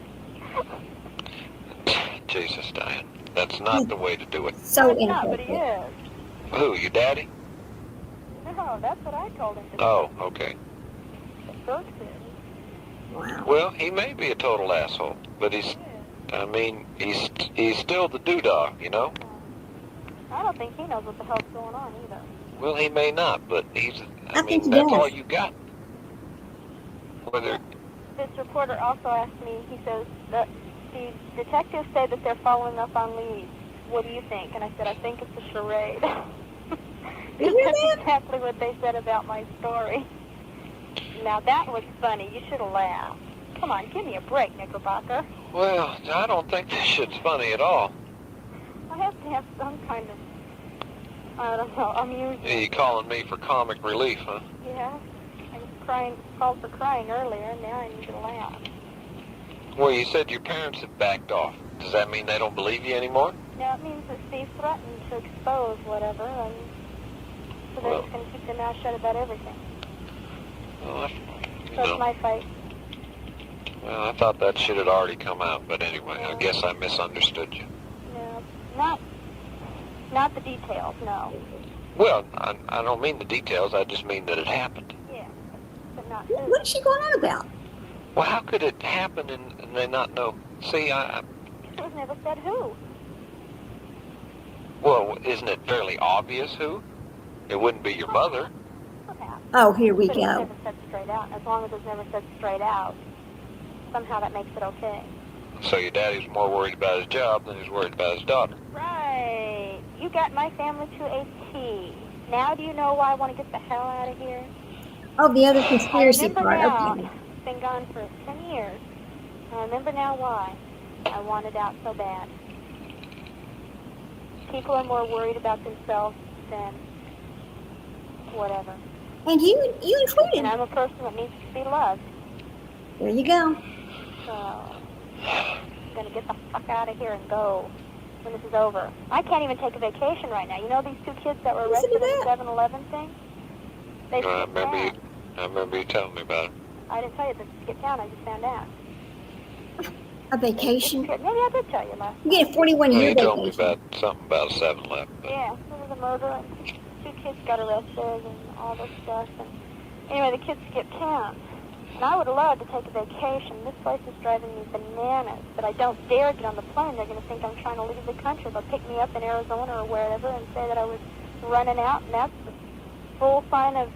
Jesus, Diane. That's not the way to do it. So He's not, but he inappropriate. is. Who, your daddy? No, that's what I told him to do. Oh, okay. Burks is. Wow. Well, he may be a total asshole, but he's still the doodah, you know? I don't think he knows what the hell's going on either. Well, he may not, but I think he that's does. all you got. Whether, This reporter also asked me, he says, the detectives say that they're following up on leads. What do you think? And I said, I think it's a charade. You hear That's that? exactly what they said about my story. Now that was funny. You should have laughed. Come on, give me a break, Knickerbocker. well, I don't think this shit's funny at all. I have to have some kind of, I don't know, amusement. You calling me for comic relief, huh? Yeah. I was called for crying earlier, and now I need to laugh. Well, you said your parents have backed off. Does that mean they don't believe you anymore? Now it means that Steve threatened to expose whatever, and so they're Well. just going to keep their mouth shut about everything. Well, So it's my fight. well, I thought that shit had already come out, but anyway, I guess I misunderstood you. No, not the details, no. Well, I don't mean the details, I just mean that it happened. Yeah, but not who. What is she going on about? Well, how could it happen and they not know? See, It was never said who. well, isn't it fairly obvious who? It wouldn't be your mother. Perhaps. Oh, here we But it was go. never said straight out. As long as it was never said straight out, somehow that makes it okay. So your daddy's more worried about his job than he's worried about his daughter. Right. You got my family to a T. Now do you know why I want to get the hell out of here? Oh, the other I conspiracy remember part. now. Okay. It's been gone for 10 years. I remember now why I wanted out so bad. People are more worried about themselves than whatever. And you included. And I'm a person that needs to be loved. There you go. So I'm going to get the fuck out of here and go when this is over. I can't even take a vacation right now. You know these two kids that were Listen to arrested in the that. 7-Eleven thing? They I skipped I remember you telling me about it. I didn't tell you they skipped town. I just found out. A vacation. Maybe I did tell you last You get a 41-year Well, you told me vacation. about something about a 7-Eleven. Yeah, there was a murder and two kids got arrested and all this stuff. And anyway, the kids skipped town. And I would have loved to take a vacation. This place is driving me bananas. But I don't dare get on the plane. They're going to think I'm trying to leave the country. They'll pick me up in Arizona or wherever and say that I was running out. And that's the full sign of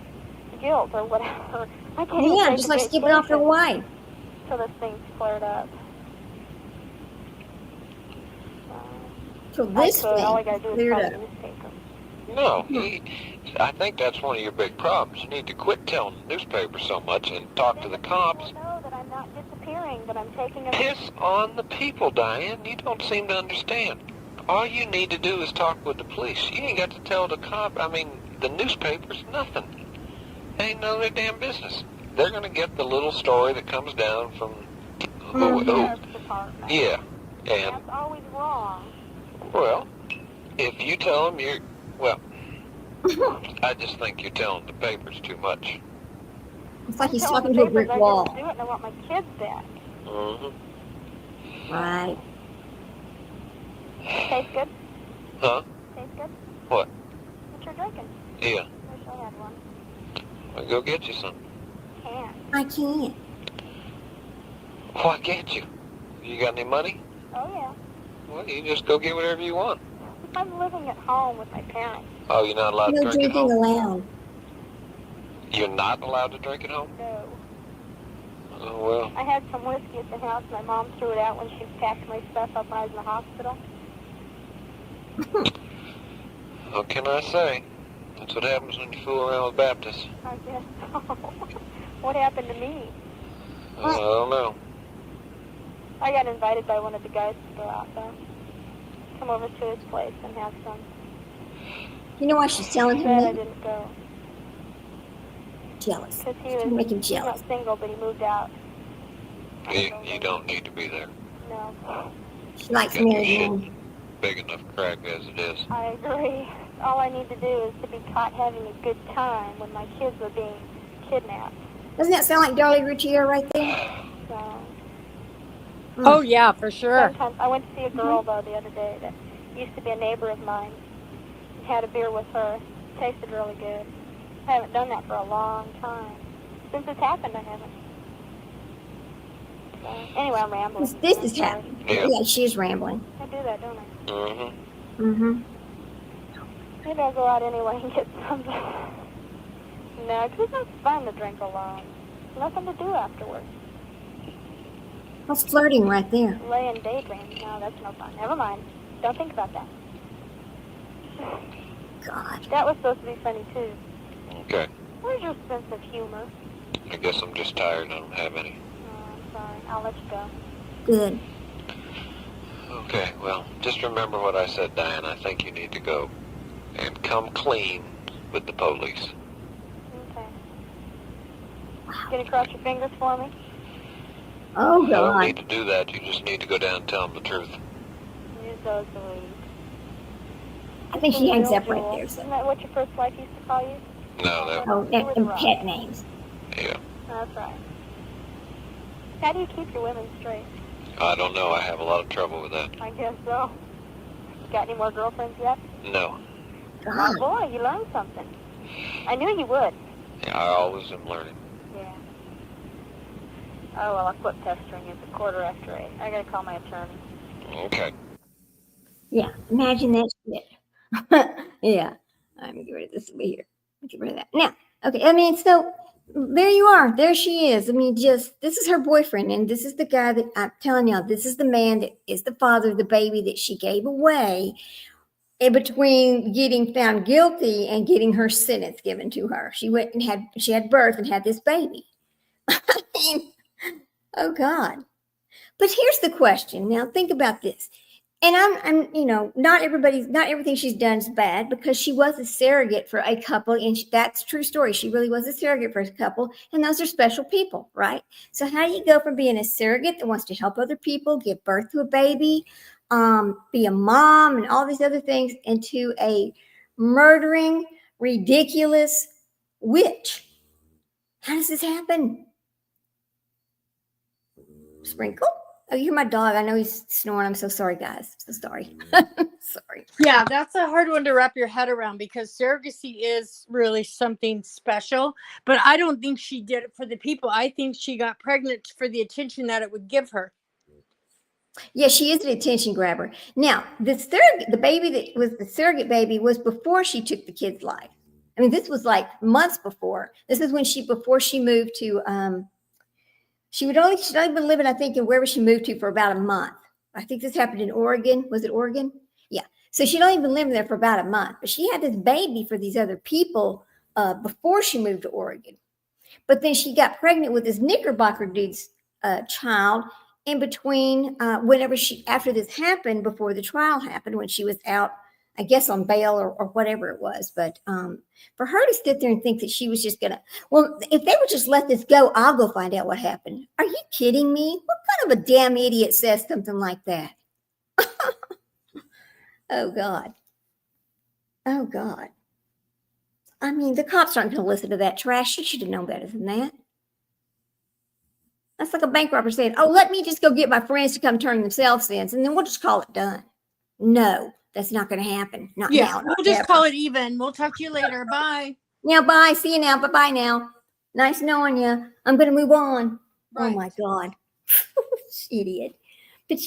guilt or whatever. I can't even Yeah, take just a like skipping off to vacation Hawaii. till this thing's cleared up. So this All I thing got to do is cleared call the up. newspaper. No, I think that's one of your big problems. You need to quit telling the newspaper so much and talk to the cops. People know that I'm not disappearing, but I'm taking a... Piss on the people, Diane. You don't seem to understand. All you need to do is talk with the police. You ain't got to tell the the newspapers nothing. Ain't none of their damn business. They're going to get the little story that comes down from Sheriff's Department. Yeah, and That's always wrong. well, if you tell them I just think you're telling the papers too much. It's like he's I'm telling talking the to a brick papers wall. I didn't do it and I want my kids back. Mm-hmm. Right. Tastes good? Huh? Tastes good? What? What you're drinking? Yeah. Wish I had one. I'll go get you some. Can't. I can't. Why can't you? You got any money? Oh, yeah. Well, you just go get whatever you want. I'm living at home with my parents. Oh, you're not allowed to No drink at drinking home? allowed. You're not allowed to drink at home? No. Oh, well. I had some whiskey at the house. My mom threw it out when she packed my stuff up when I was in the hospital. What can I say? That's what happens when you fool around with Baptists. I guess so. What happened to me? I don't know. I got invited by one of the guys to go out there. Come over to his place and have some. You know why she's telling him Instead, I that? didn't go. Jealous. Because he She's was make him he's jealous. not single, but he moved out. You don't need to be there. No. She likes Got your married shit men. big enough crack as it is. I agree. All I need to do is to be caught having a good time when my kids were being kidnapped. Doesn't that sound like Darlie Ruccio right there? So Oh, yeah, for sure. sometimes I went to see a girl though the other day that used to be a neighbor of mine. Had a beer with her. Tasted really good. I haven't done that for a long time. Since it's happened, I haven't. So, anyway, I'm rambling. This I'm is sorry. happening. Yeah. Yeah, she's rambling. I do that, don't I? Mm-hmm. Mm-hmm. Maybe I'll go out anyway and get something. No, 'cause it's not fun to drink alone. Nothing to do afterwards. That's flirting right there. Lay and daydream. No, that's no fun. Never mind. Don't think about that. God. That was supposed to be funny, too. Okay. Where's your sense of humor? I guess I'm just tired. I don't have any. Oh, I'm sorry. I'll let you go. Good. Okay, well, just remember what I said, Diane. I think you need to go and come clean with the police. Okay. Can you cross your fingers for me? Oh, You don't need God. to do that. You just need to go down and tell them the truth. You're so sweet. I think she hangs up right Jewel. there. Isn't So. that what your first wife used to call you? No, that, Oh, and pet names. yeah. That's right. How do you keep your women straight? I don't know. I have a lot of trouble with that. I guess so. You got any more girlfriends yet? No. Oh God. boy, you learned something. I knew you would. I always am learning. Yeah. Oh, well, I'll quit pestering. It's 8:15. I gotta call my attorney. Okay. Yeah, imagine that shit. Yeah, let me get rid of this over here. Get rid of that. Now, okay, I mean, so there you are. There she is. I mean, just this is her boyfriend, and this is the guy that I'm telling y'all, this is the man that is the father of the baby that she gave away in between getting found guilty and getting her sentence given to her. She went and had birth and had this baby. I mean, oh God. But here's the question. Now think about this. And I'm, not everything she's done is bad, because she was a surrogate for a couple, and that's a true story. She really was a surrogate for a couple, and those are special people, right? So how do you go from being a surrogate that wants to help other people, give birth to a baby, be a mom, and all these other things, into a murdering, ridiculous witch? How does this happen? Sprinkle? Oh, you hear my dog. I know he's snoring. I'm so sorry, guys. So sorry. Sorry. Yeah, that's a hard one to wrap your head around, because surrogacy is really something special. But I don't think she did it for the people. I think she got pregnant for the attention that it would give her. Yeah, she is an attention grabber. Now, the baby that was the surrogate baby was before she took the kid's life. I mean, this was like months before. This is before she moved to, she'd only been living, I think, in wherever she moved to for about a month. I think this happened in Oregon. Was it Oregon? Yeah. So she'd only been living there for about a month, but she had this baby for these other people before she moved to Oregon. But then she got pregnant with this Knickerbocker dude's child in between after this happened, before the trial happened, when she was out, I guess, on bail or whatever it was. But for her to sit there and think that she was just going to, well, if they would just let this go, I'll go find out what happened. Are you kidding me? What kind of a damn idiot says something like that? Oh, God. Oh, God. I mean, the cops aren't going to listen to that trash. She should have known better than that. That's like a bank robber saying, oh, let me just go get my friends to come turn themselves in, and then we'll just call it done. No, that's not going to happen. Not now. We'll just call it even. We'll talk to you later. Bye. Yeah, bye. See you now. Bye-bye now. Nice knowing you. I'm going to move on. Right. Oh, my God. Idiot. But,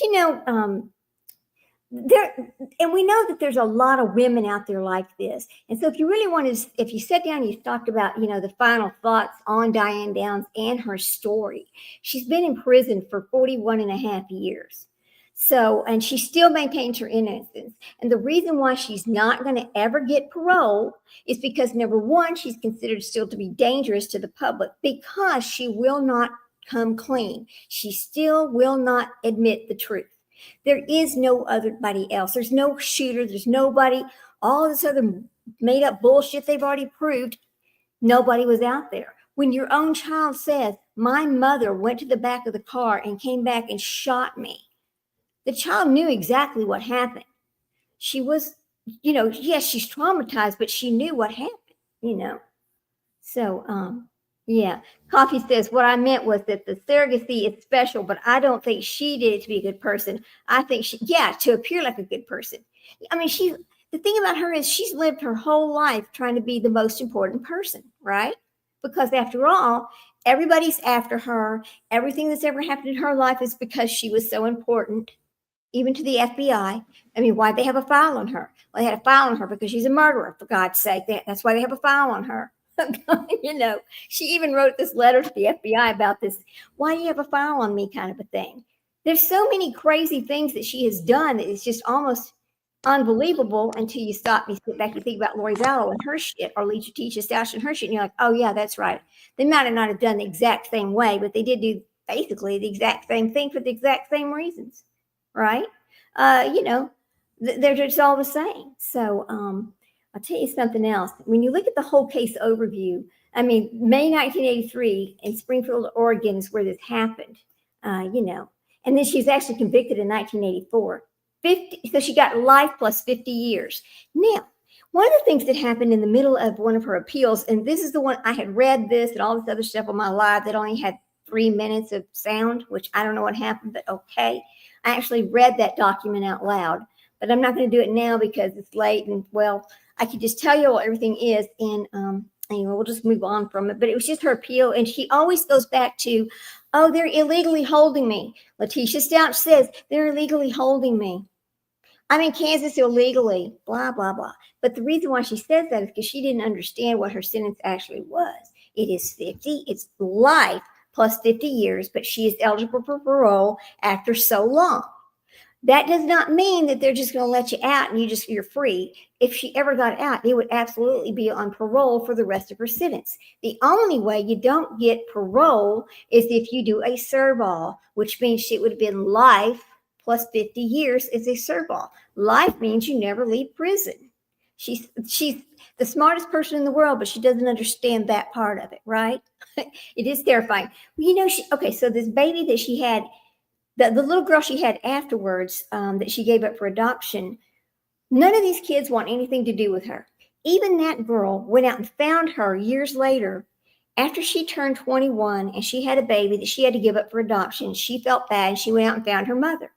and we know that there's a lot of women out there like this. And so if you really if you sat down and you talked about, the final thoughts on Diane Downs and her story, she's been in prison for 41 and a half years. So, and she still maintains her innocence. And the reason why she's not going to ever get parole is because, number one, she's considered still to be dangerous to the public, because she will not come clean. She still will not admit the truth. There is no otherybody else. There's no shooter. There's nobody. All this other made up bullshit they've already proved. Nobody was out there. When your own child says, my mother went to the back of the car and came back and shot me, the child knew exactly what happened. She was, yes, she's traumatized, but she knew what happened, So, yeah. Coffee says, what I meant was that the surrogacy is special, but I don't think she did it to be a good person. I think to appear like a good person. I mean, the thing about her is she's lived her whole life trying to be the most important person, right? Because after all, everybody's after her. Everything that's ever happened in her life is because she was so important, even to the FBI. I mean, why'd they have a file on her? Well, they had a file on her because she's a murderer, for God's sake. That's why they have a file on her. She even wrote this letter to the FBI about this. Why do you have a file on me kind of a thing? There's so many crazy things that she has done that it's just almost unbelievable until you stop and sit back and think about Lori Vallow and her shit, or Lisa Teacha Stash and her shit. And you're like, oh, yeah, that's right. They might not have done the exact same way, but they did do basically the exact same thing for the exact same reasons, right? They're just all the same. So, I'll tell you something else. When you look at the whole case overview, I mean, May 1983 in Springfield, Oregon is where this happened, and then she was actually convicted in 1984. So she got life plus 50 years. Now, one of the things that happened in the middle of one of her appeals, and this is the one I had read this and all this other stuff on my live that only had 3 minutes of sound, which I don't know what happened, but okay. I actually read that document out loud, but I'm not going to do it now because it's late, and well, I could just tell you what everything is in anyway, we'll just move on from it. But it was just her appeal. And she always goes back to, oh, they're illegally holding me. Letitia Stouch says they're illegally holding me. I'm in Kansas illegally, blah, blah, blah. But the reason why she says that is because she didn't understand what her sentence actually was. It is 50, it's life plus 50 years, but she is eligible for parole after so long. That does not mean that they're just going to let you out and you're free. If she ever got out, it would absolutely be on parole for the rest of her sentence. The only way you don't get parole is if you do a serval, which means it would have been life plus 50 years as a serval. Life means you never leave prison. She's the smartest person in the world, but she doesn't understand that part of it, right? It is terrifying. Well, so this baby that she had, the little girl she had afterwards that she gave up for adoption, none of these kids want anything to do with her. Even that girl went out and found her years later after she turned 21 and she had a baby that she had to give up for adoption. She felt bad and she went out and found her mother.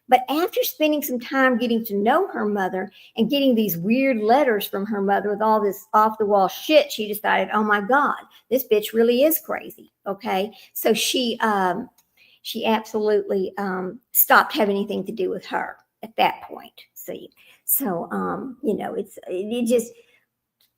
But after spending some time getting to know her mother and getting these weird letters from her mother with all this off-the-wall shit, she decided, oh my God, this bitch really is crazy. Okay. So she absolutely stopped having anything to do with her at that point. It just,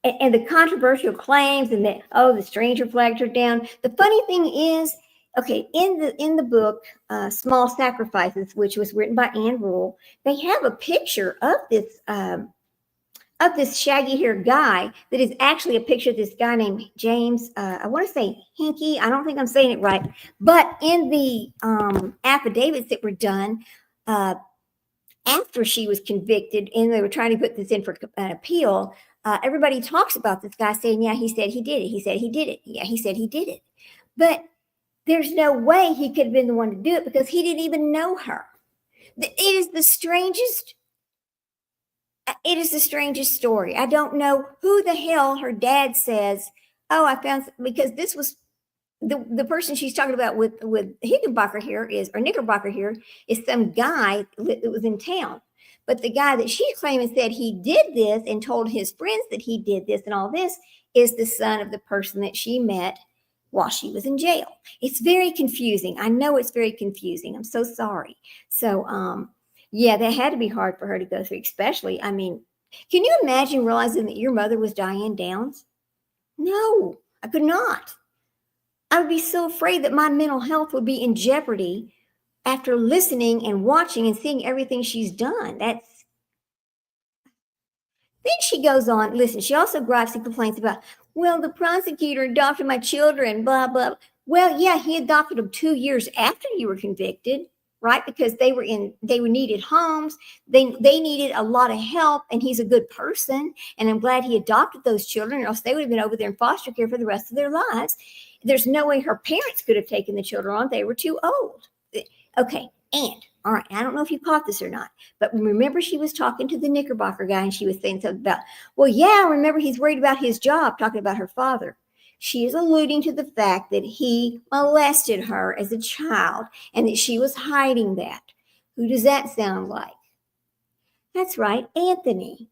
and the controversial claims and that, the stranger flagged her down. The funny thing is, okay, in the book, Small Sacrifices, which was written by Ann Rule, they have a picture of this shaggy-haired guy that is actually a picture of this guy named James. I want to say Hinkie. I don't think I'm saying it right. But in the affidavits that were done after she was convicted, and they were trying to put this in for an appeal, everybody talks about this guy saying, yeah, he said he did it. He said he did it. Yeah, he said he did it. But there's no way he could have been the one to do it because he didn't even know her. It is the strangest story. I don't know who the hell her dad says, I found, because this was the person she's talking about with Knickerbocker here is some guy that was in town. But the guy that she claimed and said he did this and told his friends that he did this and all this is the son of the person that she met while she was in jail. It's very confusing. I know it's very confusing. I'm so sorry. So, that had to be hard for her to go through, especially, can you imagine realizing that your mother was Diane Downs? No, I could not. I would be so afraid that my mental health would be in jeopardy after listening and watching and seeing everything she's done. Then she goes on, listen, she also gripes and complains about, well, the prosecutor adopted my children, blah, blah. Well, yeah, he adopted them 2 years after you were convicted, right? Because they needed homes. They needed a lot of help, and he's a good person. And I'm glad he adopted those children, or else they would have been over there in foster care for the rest of their lives. There's no way her parents could have taken the children on. They were too old. Okay, and all right, I don't know if you caught this or not, but remember she was talking to the Knickerbocker guy and she was saying something about, well, yeah, remember he's worried about his job, talking about her father. She is alluding to the fact that he molested her as a child and that she was hiding that. Who does that sound like? That's right, Anthony.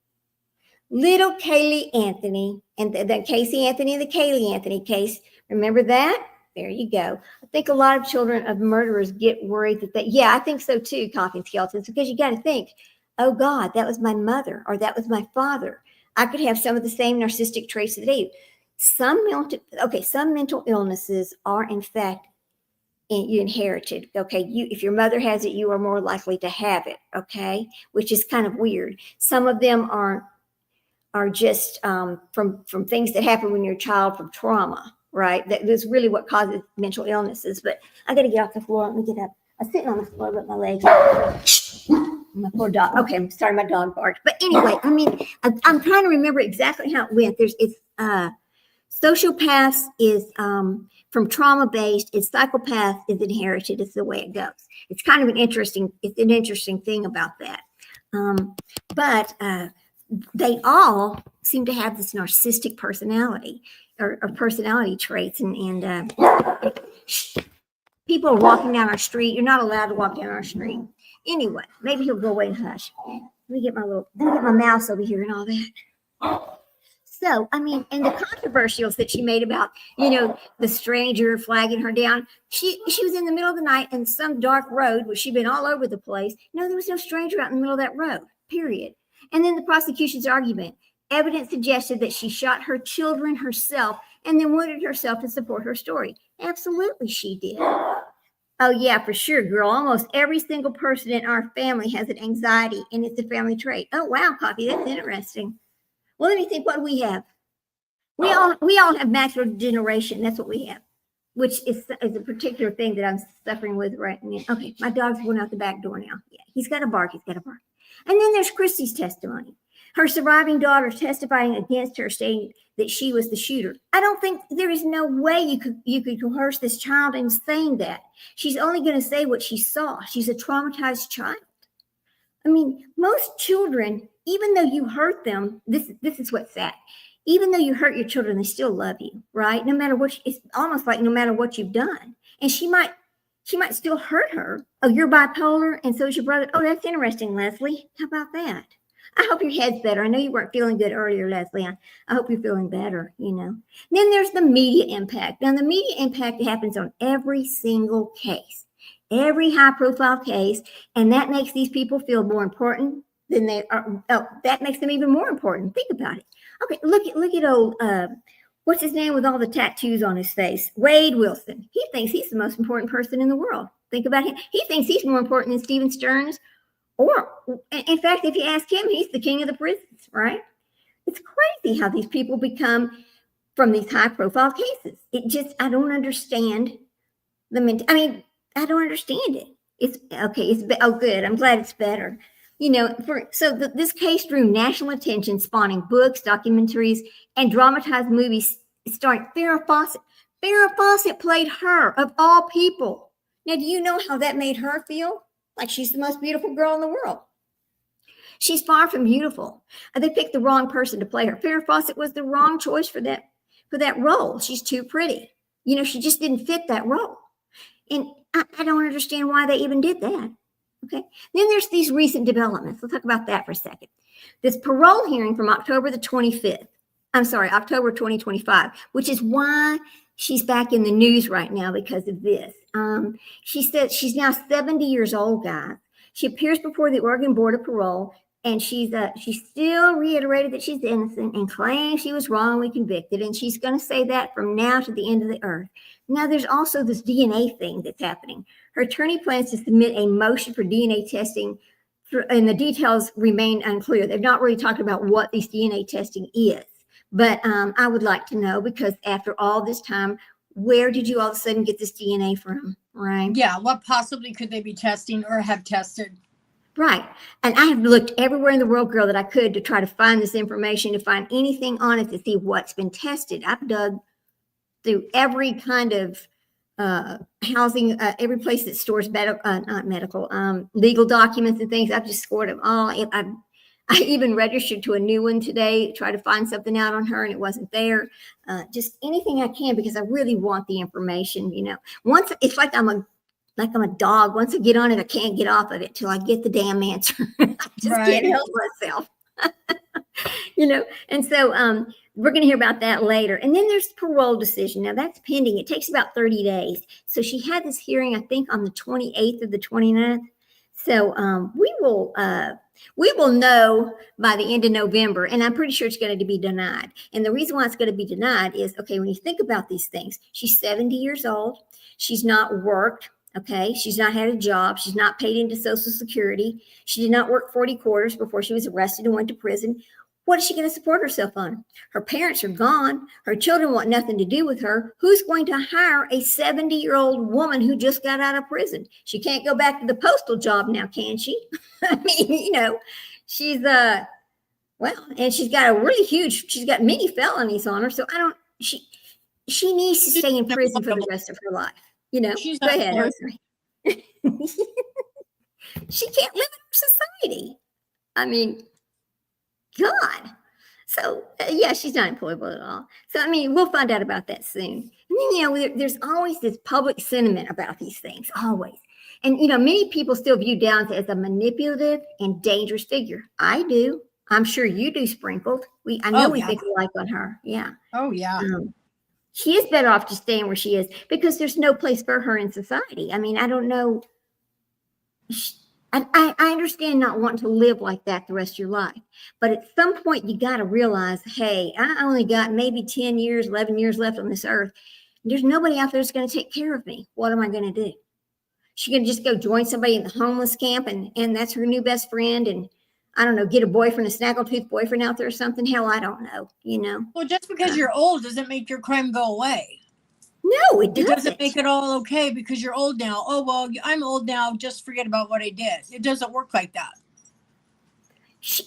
Little Kaylee Anthony, and the Casey Anthony, the Kaylee Anthony case. Remember that? There you go. I think a lot of children of murderers get worried I think so too, Coughing Skeletons, because you got to think, oh God, that was my mother or that was my father. I could have some of the same narcissistic traits today. Some mental illnesses are in fact inherited. Okay, if your mother has it, you are more likely to have it. Okay, which is kind of weird. Some of them are just from things that happen when you're a child, from trauma. Right, that's really what causes mental illnesses. But I got to get off the floor. Let me get up. I'm sitting on the floor with my legs. My poor dog. Okay, I'm sorry, my dog barked. But anyway, I'm trying to remember exactly how it went. Sociopaths is from trauma based. It's psychopath is inherited. It's the way it goes. It's kind of an interesting thing about that. But they all seem to have this narcissistic personality. Or personality traits, and people are walking down our street. You're not allowed to walk down our street. Anyway, maybe he'll go away and hush. Let me get my mouse over here and all that. So, I mean, and the controversials that she made about, the stranger flagging her down. She was in the middle of the night in some dark road where she'd been all over the place. No, there was no stranger out in the middle of that road, period. And then the prosecution's argument. Evidence suggested that she shot her children herself and then wounded herself to support her story. Absolutely, she did. Oh, yeah, for sure, girl. Almost every single person in our family has an anxiety, and it's a family trait. Oh, wow, Poppy, that's interesting. Well, let me think what we have. We all have macular degeneration. That's what we have, which is a particular thing that I'm suffering with right now. Okay, my dog's going out the back door now. Yeah, he's got to bark. And then there's Christy's testimony. Her surviving daughter testifying against her, saying that she was the shooter. I don't think there is no way you could coerce this child in saying that. She's only going to say what she saw. She's a traumatized child. I mean, most children, even though you hurt them, this is what's sad. Even though you hurt your children, they still love you, right? No matter what, it's almost like no matter what you've done. And she might still hurt her. Oh, you're bipolar, and so is your brother. Oh, that's interesting, Leslie. How about that? I hope your head's better. I know you weren't feeling good earlier, Leslie. I hope you're feeling better, Then there's the media impact. Now, the media impact happens on every single case, every high-profile case, and that makes these people feel more important than they are. Oh, that makes them even more important. Think about it. Okay, look at old, what's his name with all the tattoos on his face? Wade Wilson. He thinks he's the most important person in the world. Think about him. He thinks he's more important than Stephen Stearns. Or, in fact, if you ask him, he's the king of the prisons, right? It's crazy how these people become from these high-profile cases. I don't understand I don't understand it. Good. I'm glad it's better. This case drew national attention, spawning books, documentaries, and dramatized movies starring Farrah Fawcett. Farrah Fawcett played her, of all people. Now, do you know how that made her feel? Like she's the most beautiful girl in the world. She's far from beautiful. They picked the wrong person to play her. Farrah Fawcett was the wrong choice for that role. She's too pretty. She just didn't fit that role. And I don't understand why they even did that. Okay. Then there's these recent developments. We'll talk about that for a second. This parole hearing from October 2025, which is why she's back in the news right now because of this. She said she's now 70 years old, guys. She appears before the Oregon Board of Parole, and she still reiterated that she's innocent and claims she was wrongly convicted, and she's going to say that from now to the end of the earth. Now, there's also this DNA thing that's happening. Her attorney plans to submit a motion for DNA testing, and the details remain unclear. They've not really talked about what this DNA testing is, but I would like to know, because after all this time, where did you all of a sudden get this DNA from, right? Yeah, what possibly could they be testing or have tested? Right. And I have looked everywhere in the world, girl, that I could to try to find this information, to find anything on it, to see what's been tested. I've dug through every kind of housing, every place that stores legal documents and things. I've just scored them all. I even registered to a new one today, try to find something out on her, and it wasn't there. Just anything I can, because I really want the information. Once it's like I'm a dog. Once I get on it, I can't get off of it till I get the damn answer. I just can't help myself. And so we're going to hear about that later. And then there's the parole decision. Now that's pending. It takes about 30 days. So she had this hearing, I think, on the 28th or the 29th. So we will know by the end of November, and I'm pretty sure it's going to be denied. And the reason why it's going to be denied is, okay, when you think about these things, she's 70 years old. She's not worked. Okay, she's not had a job. She's not paid into Social Security. She did not work 40 quarters before she was arrested and went to prison. What is she going to support herself on? Her parents are gone. Her children want nothing to do with her. Who's going to hire a 70-year-old woman who just got out of prison? She can't go back to the postal job now, can she? I mean, she's and she's got she's got many felonies on her. So she needs to stay in prison for the rest of her life. She's go ahead. She can't live in society. I mean, God. So, she's not employable at all. So, we'll find out about that soon. And then, there's always this public sentiment about these things, always. And, many people still view Downs as a manipulative and dangerous figure. I do. I'm sure you do, Sprinkled. I know we yeah. think alike on her. Yeah. Oh, yeah. She is better off just staying where she is because there's no place for her in society. I mean, I don't know. I understand not wanting to live like that the rest of your life. But at some point, you got to realize, hey, I only got maybe 10 years, 11 years left on this earth. There's nobody out there that's going to take care of me. What am I going to do? She can just go join somebody in the homeless camp and that's her new best friend. And I don't know, get a boyfriend, a snaggletooth boyfriend out there or something. Hell, I don't know, Well, just because you're old doesn't make your crime go away. No, it doesn't. It doesn't make it all okay because you're old now. Oh, well, I'm old now. Just forget about what I did. It doesn't work like that.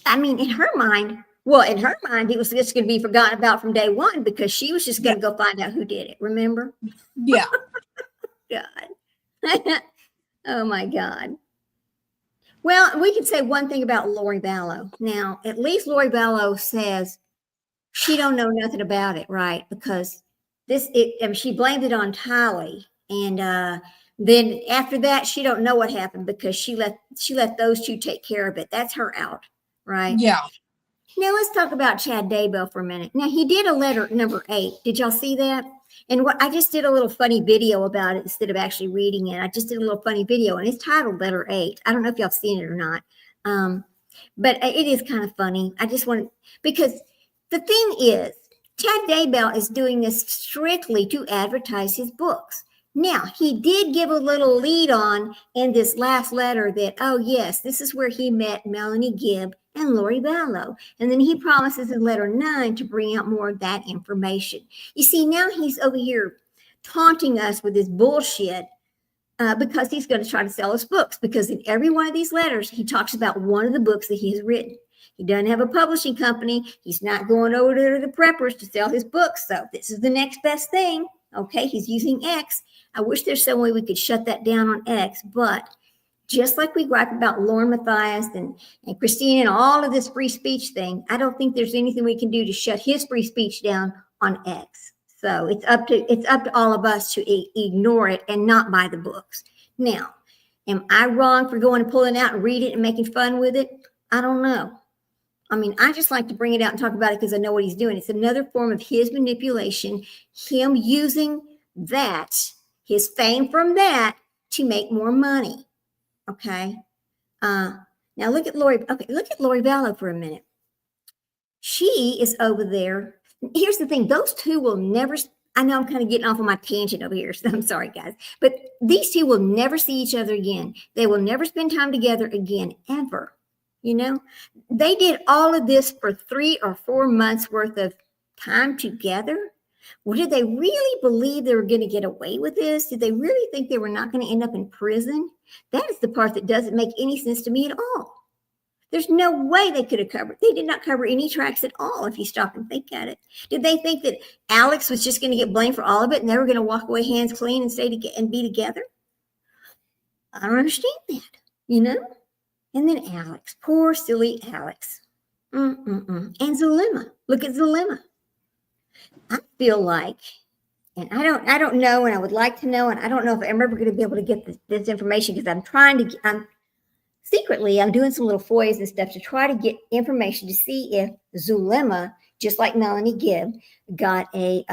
In her mind, it was just going to be forgotten about from day one because she was just going to go find out who did it. Remember? Yeah. God. Oh, my God. Well, we could say one thing about Lori Vallow. Now, at least Lori Vallow says she don't know nothing about it, right? Because she blamed it on Tylee, and then after that, she don't know what happened because she let those two take care of it. That's her out, right? Yeah. Now let's talk about Chad Daybell for a minute. Now he did a letter number 8. Did y'all see that? And I just did a little funny video about it instead of actually reading it. I just did a little funny video, and it's titled Letter 8. I don't know if y'all have seen it or not, but it is kind of funny. I just want because the thing is, Chad Daybell is doing this strictly to advertise his books. Now, he did give a little lead on in this last letter that, oh, yes, this is where he met Melanie Gibb and Lori Vallow. And then he promises in letter 9 to bring out more of that information. You see, now he's over here taunting us with this bullshit because he's going to try to sell us books. Because in every one of these letters, he talks about one of the books that he has written. He doesn't have a publishing company. He's not going over to the preppers to sell his books. So this is the next best thing. Okay, he's using X. I wish there's some way we could shut that down on X, but just like we gripe about Lauren Matthias and Christine and all of this free speech thing, I don't think there's anything we can do to shut his free speech down on X. So it's up to all of us to ignore it and not buy the books. Now, am I wrong for going and pulling out and read it and making fun with it? I don't know. I just like to bring it out and talk about it because I know what he's doing. It's another form of his manipulation, him using that, his fame from that, to make more money. Okay. Now look at Lori. Okay, look at Lori Vallow for a minute. She is over there. Here's the thing: those two will never. I know I'm kind of getting off on my tangent over here, so I'm sorry, guys. But these two will never see each other again. They will never spend time together again, ever. They did all of this for 3 or 4 months worth of time together. Well, did they really believe they were going to get away with this? Did they really think they were not going to end up in prison? That is the part that doesn't make any sense to me at all. There's no way they could have covered. They did not cover any tracks at all if you stop and think at it. Did they think that Alex was just going to get blamed for all of it and they were going to walk away hands clean and stay together and be together? I don't understand that, And then Alex, poor silly Alex. And Zulema. Look at Zulema. I feel like, and I don't know, and I would like to know, and I don't know if I'm ever going to be able to get this information because I'm doing some little FOIAs and stuff to try to get information to see if Zulema, just like Melanie Gibb, got what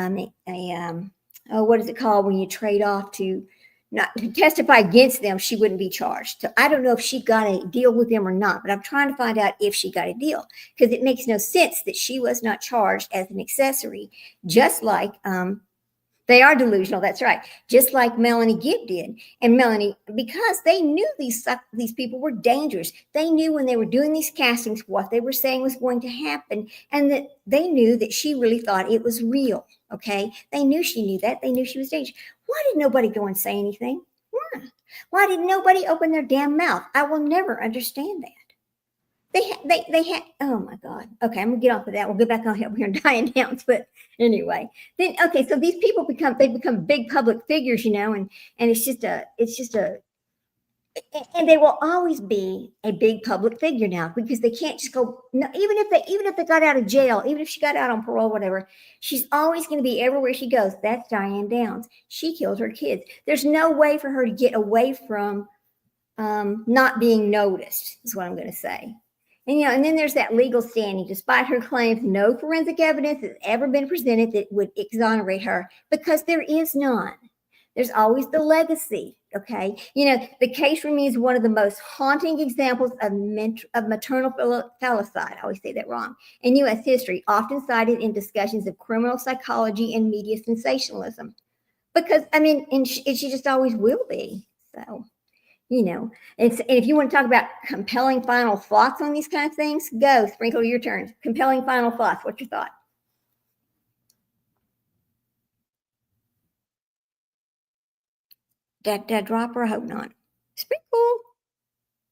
is it called when you trade off to not to testify against them, she wouldn't be charged. So I don't know if she got a deal with them or not, but I'm trying to find out if she got a deal because it makes no sense that she was not charged as an accessory, just like they are delusional. That's right. Just like Melanie Gibb did. And Melanie, because they knew these people were dangerous. They knew when they were doing these castings, what they were saying was going to happen. And that they knew that she really thought it was real. Okay. They knew she knew that. They knew she was dangerous. Why did nobody go and say anything? Why did nobody open their damn mouth? I will never understand that. They had, oh my God. Okay, I'm gonna get off of that. We'll get back on here and Diane Downs. But anyway, then okay, so these people become big public figures, and it's just and they will always be a big public figure now because they can't just go. No, even if they got out of jail, even if she got out on parole, whatever, she's always going to be everywhere she goes. That's Diane Downs. She killed her kids. There's no way for her to get away from not being noticed. Is what I'm going to say. And then there's that legal standing. Despite her claims, no forensic evidence has ever been presented that would exonerate her, because there is none. There's always the legacy, okay? The case remains one of the most haunting examples of maternal filicide, I always say that wrong, in U.S. history, often cited in discussions of criminal psychology and media sensationalism. Because, and she just always will be. So, and if you want to talk about compelling final thoughts on these kind of things, go, Sprinkle, your turn. Compelling final thoughts. What's your thought? Did I drop her? I hope not. Sprinkle.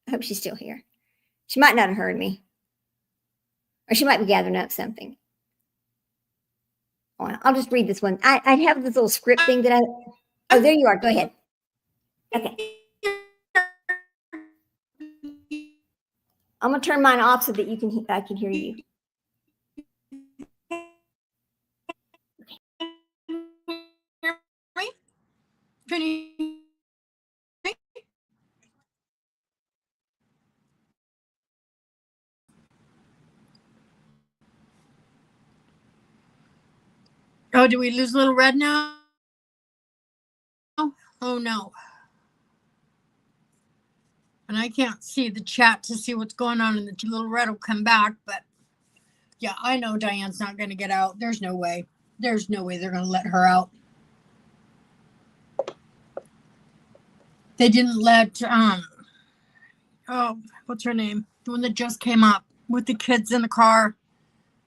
I hope she's still here. She might not have heard me. Or she might be gathering up something. I'll just read this one. I have this little script thing that oh, there you are. Go ahead. Okay. I'm going to turn mine off so that I can hear you. Can you? Oh, do we lose Little Red now? Oh, no. And I can't see the chat to see what's going on, and the Little Red will come back. But yeah, I know Diane's not going to get out. There's no way. There's no way they're going to let her out. They didn't let, what's her name? The one that just came up with the kids in the car.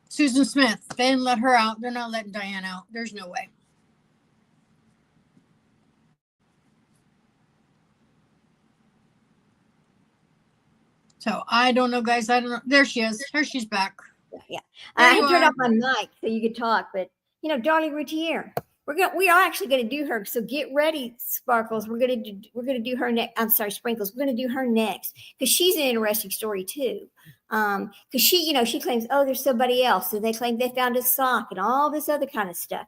Susan Smith. They didn't let her out. They're not letting Diane out. There's no way. So I don't know, guys. I don't know. There she is. Here she's back. Yeah. I had turned off my mic so you could talk, but Darlie Routier, we are actually going to do her. So get ready, Sparkles. We're going to do her next. I'm sorry, Sprinkles. We're going to do her next because she's an interesting story too. Because she claims, oh, there's somebody else. So they claim they found a sock and all this other kind of stuff,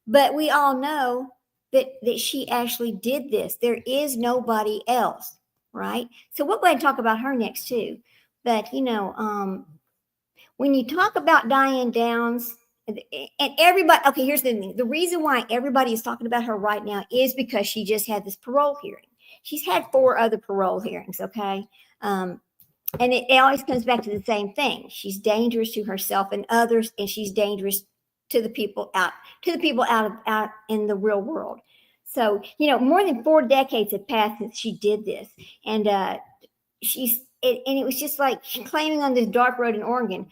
But we all know that she actually did this. There is nobody else, right? So we'll go ahead and talk about her next too. But when you talk about Diane Downs, and everybody, okay, here's the thing. The reason why everybody is talking about her right now is because she just had this parole hearing. She's had 4 other parole hearings, okay? And it always comes back to the same thing. She's dangerous to herself and others, and she's dangerous to the people out in the real world. So, more than 4 decades have passed since she did this. And and it was just like claiming on this dark road in Oregon.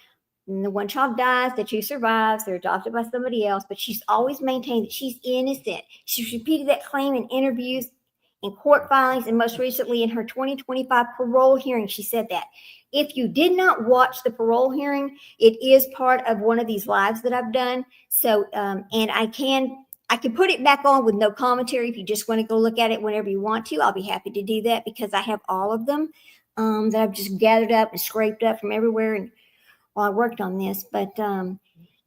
And the one child dies, the 2 survives, they're adopted by somebody else, but she's always maintained that she's innocent. She's repeated that claim in interviews, in court filings, and most recently in her 2025 parole hearing. She said that. If you did not watch the parole hearing, it is part of one of these lives that I've done. So, and I can put it back on with no commentary. If you just want to go look at it whenever you want to, I'll be happy to do that because I have all of them that I've just gathered up and scraped up from everywhere. And I worked on this, but the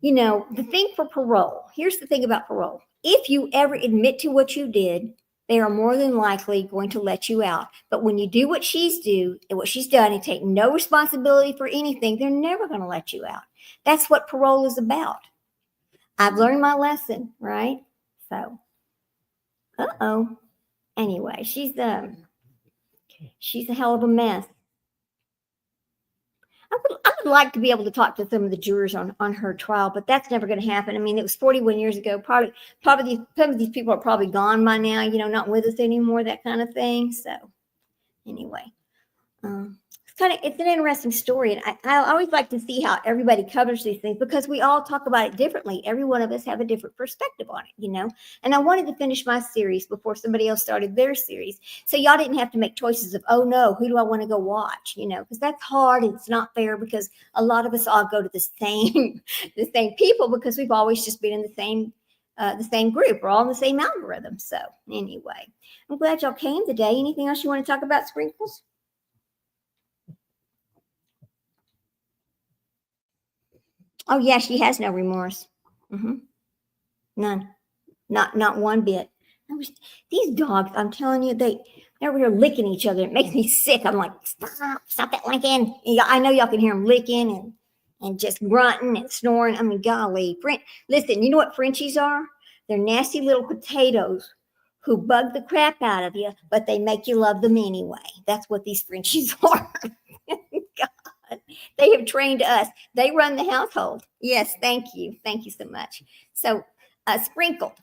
thing for parole, here's the thing about parole. If you ever admit to what you did, they are more than likely going to let you out. But when you do what she's done and take no responsibility for anything, they're never going to let you out. That's what parole is about. I've learned my lesson, right? So, anyway, she's a hell of a mess. I would like to be able to talk to some of the jurors on her trial, but that's never going to happen. I mean, it was 41 years ago. Probably some of these people are probably gone by now, not with us anymore, that kind of thing. So anyway, it's an interesting story. And I always like to see how everybody covers these things because we all talk about it differently. Every one of us have a different perspective on it, And I wanted to finish my series before somebody else started their series. So y'all didn't have to make choices of, oh no, who do I want to go watch? Because that's hard and it's not fair because a lot of us all go to the same people because we've always just been in the same group. We're all in the same algorithm. So anyway, I'm glad y'all came today. Anything else you want to talk about, Sprinkles? Oh yeah, she has no remorse. None, not one bit. These dogs, I'm telling you, They're over here licking each other. It makes me sick. I'm like, stop that licking. I know y'all can hear them licking and just grunting and snoring. I mean, golly. Listen, you know what Frenchies are? They're nasty little potatoes who bug the crap out of you, but they make you love them anyway. That's what these Frenchies are. God, they have trained us. They run the household. Yes, thank you. Thank you so much. So, Sprinkle.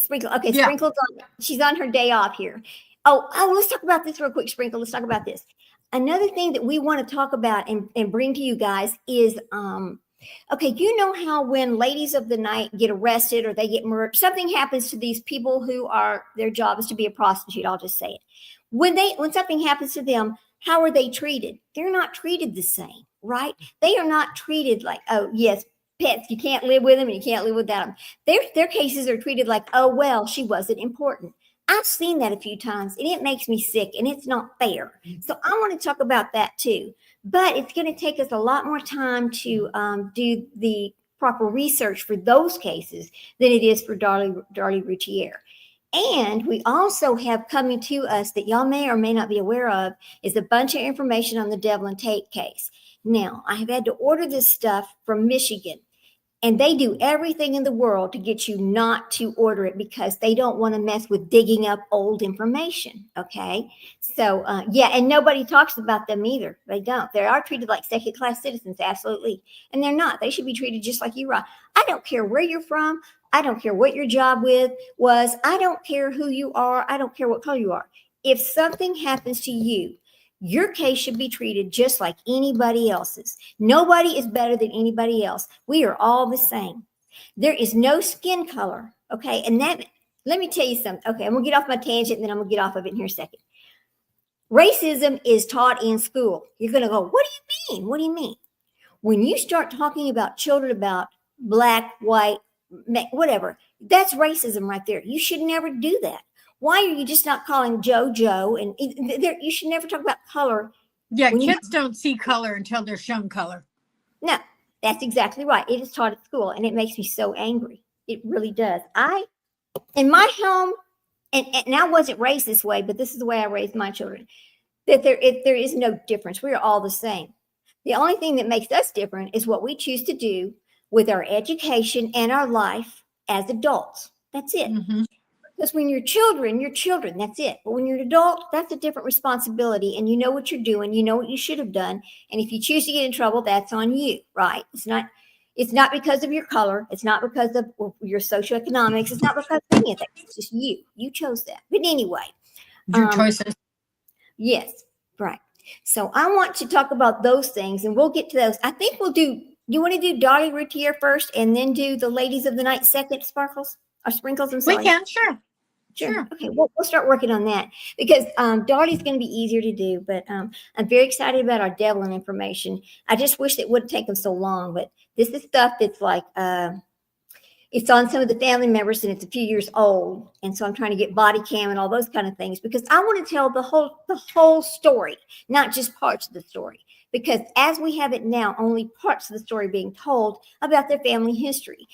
Okay, yeah. Sprinkle's she's on her day off here. Oh, let's talk about this real quick, Sprinkle. Let's talk about this. Another thing that we want to talk about and bring to you guys is, okay, you know how when ladies of the night get arrested or they get murdered, something happens to these people who their job is to be a prostitute. I'll just say it. When something happens to them, how are they treated? They're not treated the same, right? They are not treated like, oh, yes, pets, you can't live with them and you can't live without them. Their cases are treated like, oh, well, she wasn't important. I've seen that a few times and it makes me sick and it's not fair. So I want to talk about that too. But it's going to take us a lot more time to do the proper research for those cases than it is for Darlie Routier. And we also have coming to us that y'all may or may not be aware of is a bunch of information on the Devlin Tate case. Now, I have had to order this stuff from Michigan. And they do everything in the world to get you not to order it because they don't want to mess with digging up old information. Okay. So, yeah. And nobody talks about them either. They don't. They are treated like second-class citizens. Absolutely. And they're not. They should be treated just like you are. I don't care where you're from. I don't care what your job was. I don't care who you are. I don't care what color you are. If something happens to you, your case should be treated just like anybody else's. Nobody is better than anybody else. We are all the same. There is no skin color. Okay. And let me tell you something. Okay. I'm going to get off my tangent and then I'm going to get off of it in here a second. Racism is taught in school. You're going to go, what do you mean? What do you mean? When you start talking about children about black, white, whatever, that's racism right there. You should never do that. Why are you just not calling Joe? And you should never talk about color. Yeah, kids don't see color until they're shown color. No, that's exactly right. It is taught at school, and it makes me so angry. It really does. In my home, and I wasn't raised this way, but this is the way I raised my children, that there is no difference. We are all the same. The only thing that makes us different is what we choose to do with our education and our life as adults. That's it. Mm-hmm. Because when you're children, that's it. But when you're an adult, that's a different responsibility. And you know what you're doing. You know what you should have done. And if you choose to get in trouble, that's on you, right? It's not because of your color. It's not because of your socioeconomics. It's not because of any of that. It's just you. You chose that. But anyway. Your choices. Yes, right. So I want to talk about those things, and we'll get to those. I think we'll do, you want to do Darlie Routier first and then do the ladies of the night second, Sparkles? Or Sprinkles, I'm sorry. We can, sure. Okay, we'll start working on that because Darlie's going to be easier to do, but I'm very excited about our Devlin information. I just wish it wouldn't take them so long, but this is stuff that's like, it's on some of the family members and it's a few years old. And so I'm trying to get body cam and all those kind of things because I want to tell the whole story, not just parts of the story. Because as we have it now, only parts of the story being told about their family history.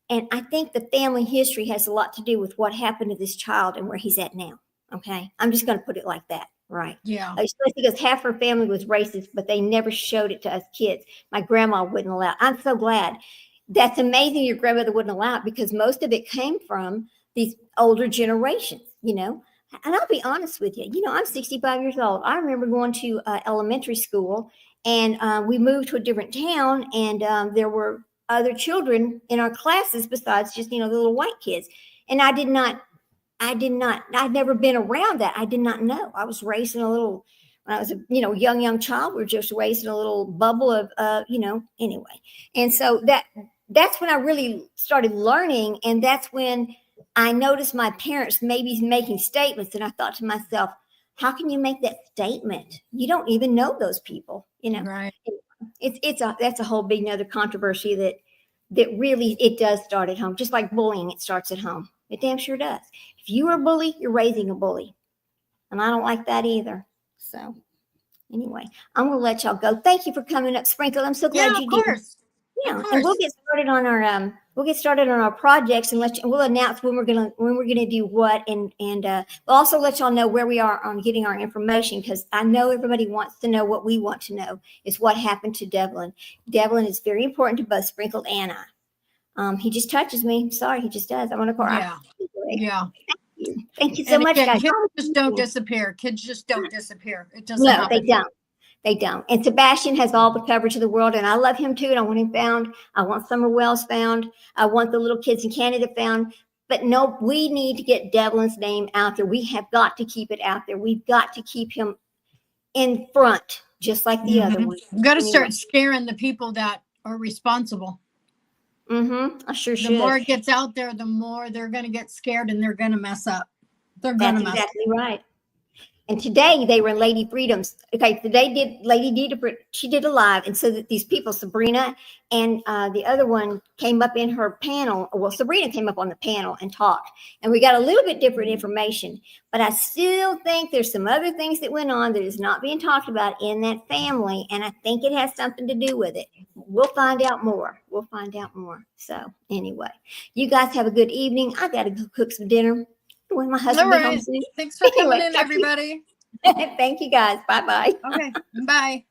And I think the family history has a lot to do with what happened to this child and where he's at now. Okay. I'm just going to put it like that. Right. Yeah. Especially because half her family was racist, but they never showed it to us kids. My grandma wouldn't allow it. I'm so glad. That's amazing your grandmother wouldn't allow it because most of it came from these older generations, you know. And I'll be honest with you. You know, I'm 65 years old. I remember going to elementary school and we moved to a different town and there were other children in our classes besides just, you know, the little white kids. And I'd never been around that. I did not know. I was raised in a little, when I was a, you know, young child, we were just raised in a little bubble of, you know, anyway. And so that's when I really started learning. And that's when I noticed my parents maybe making statements. And I thought to myself, how can you make that statement? You don't even know those people, you know? Right. That's a whole big another controversy that really it does start at home, just like bullying. It starts at home. It damn sure does. If you are a bully, you're raising a bully, and I don't like that either. So anyway, I'm gonna let y'all go. Thank you for coming up, Sprinkle. I'm so glad you did. Course. Yeah, and we'll get started on our we'll get started on our projects and we'll announce when we're gonna do what, and we'll also let y'all know where we are on getting our information, because I know everybody wants to know what we want to know is what happened to Devlin. Devlin is very important to both Sprinkled and I. He just touches me. Sorry, he just does. I want to cry. Yeah. Yeah. Thank you so much, again, guys. Kids just don't disappear. Kids just don't disappear. It doesn't No, happen. they don't. They don't. And Sebastian has all the coverage of the world, and I love him too. And I want him found. I want Summer Wells found. I want the little kids in Canada found. But no, we need to get Devlin's name out there. We have got to keep it out there. We've got to keep him in front, just like the other one. We've got to start scaring the people that are responsible. I sure should. The more it gets out there, the more they're going to get scared and they're going to mess up. That's exactly right. And today they were in Lady Freedom's. Okay, today did Lady Dita, she did a live. And so that these people, Sabrina and the other one came up in her panel. Well, Sabrina came up on the panel and talked. And we got a little bit different information. But I still think there's some other things that went on that is not being talked about in that family. And I think it has something to do with it. We'll find out more. So anyway, you guys have a good evening. I got to go cook some dinner. When my husband all right. Thanks for coming in, everybody. Thank you guys. Bye-bye. Okay. Bye.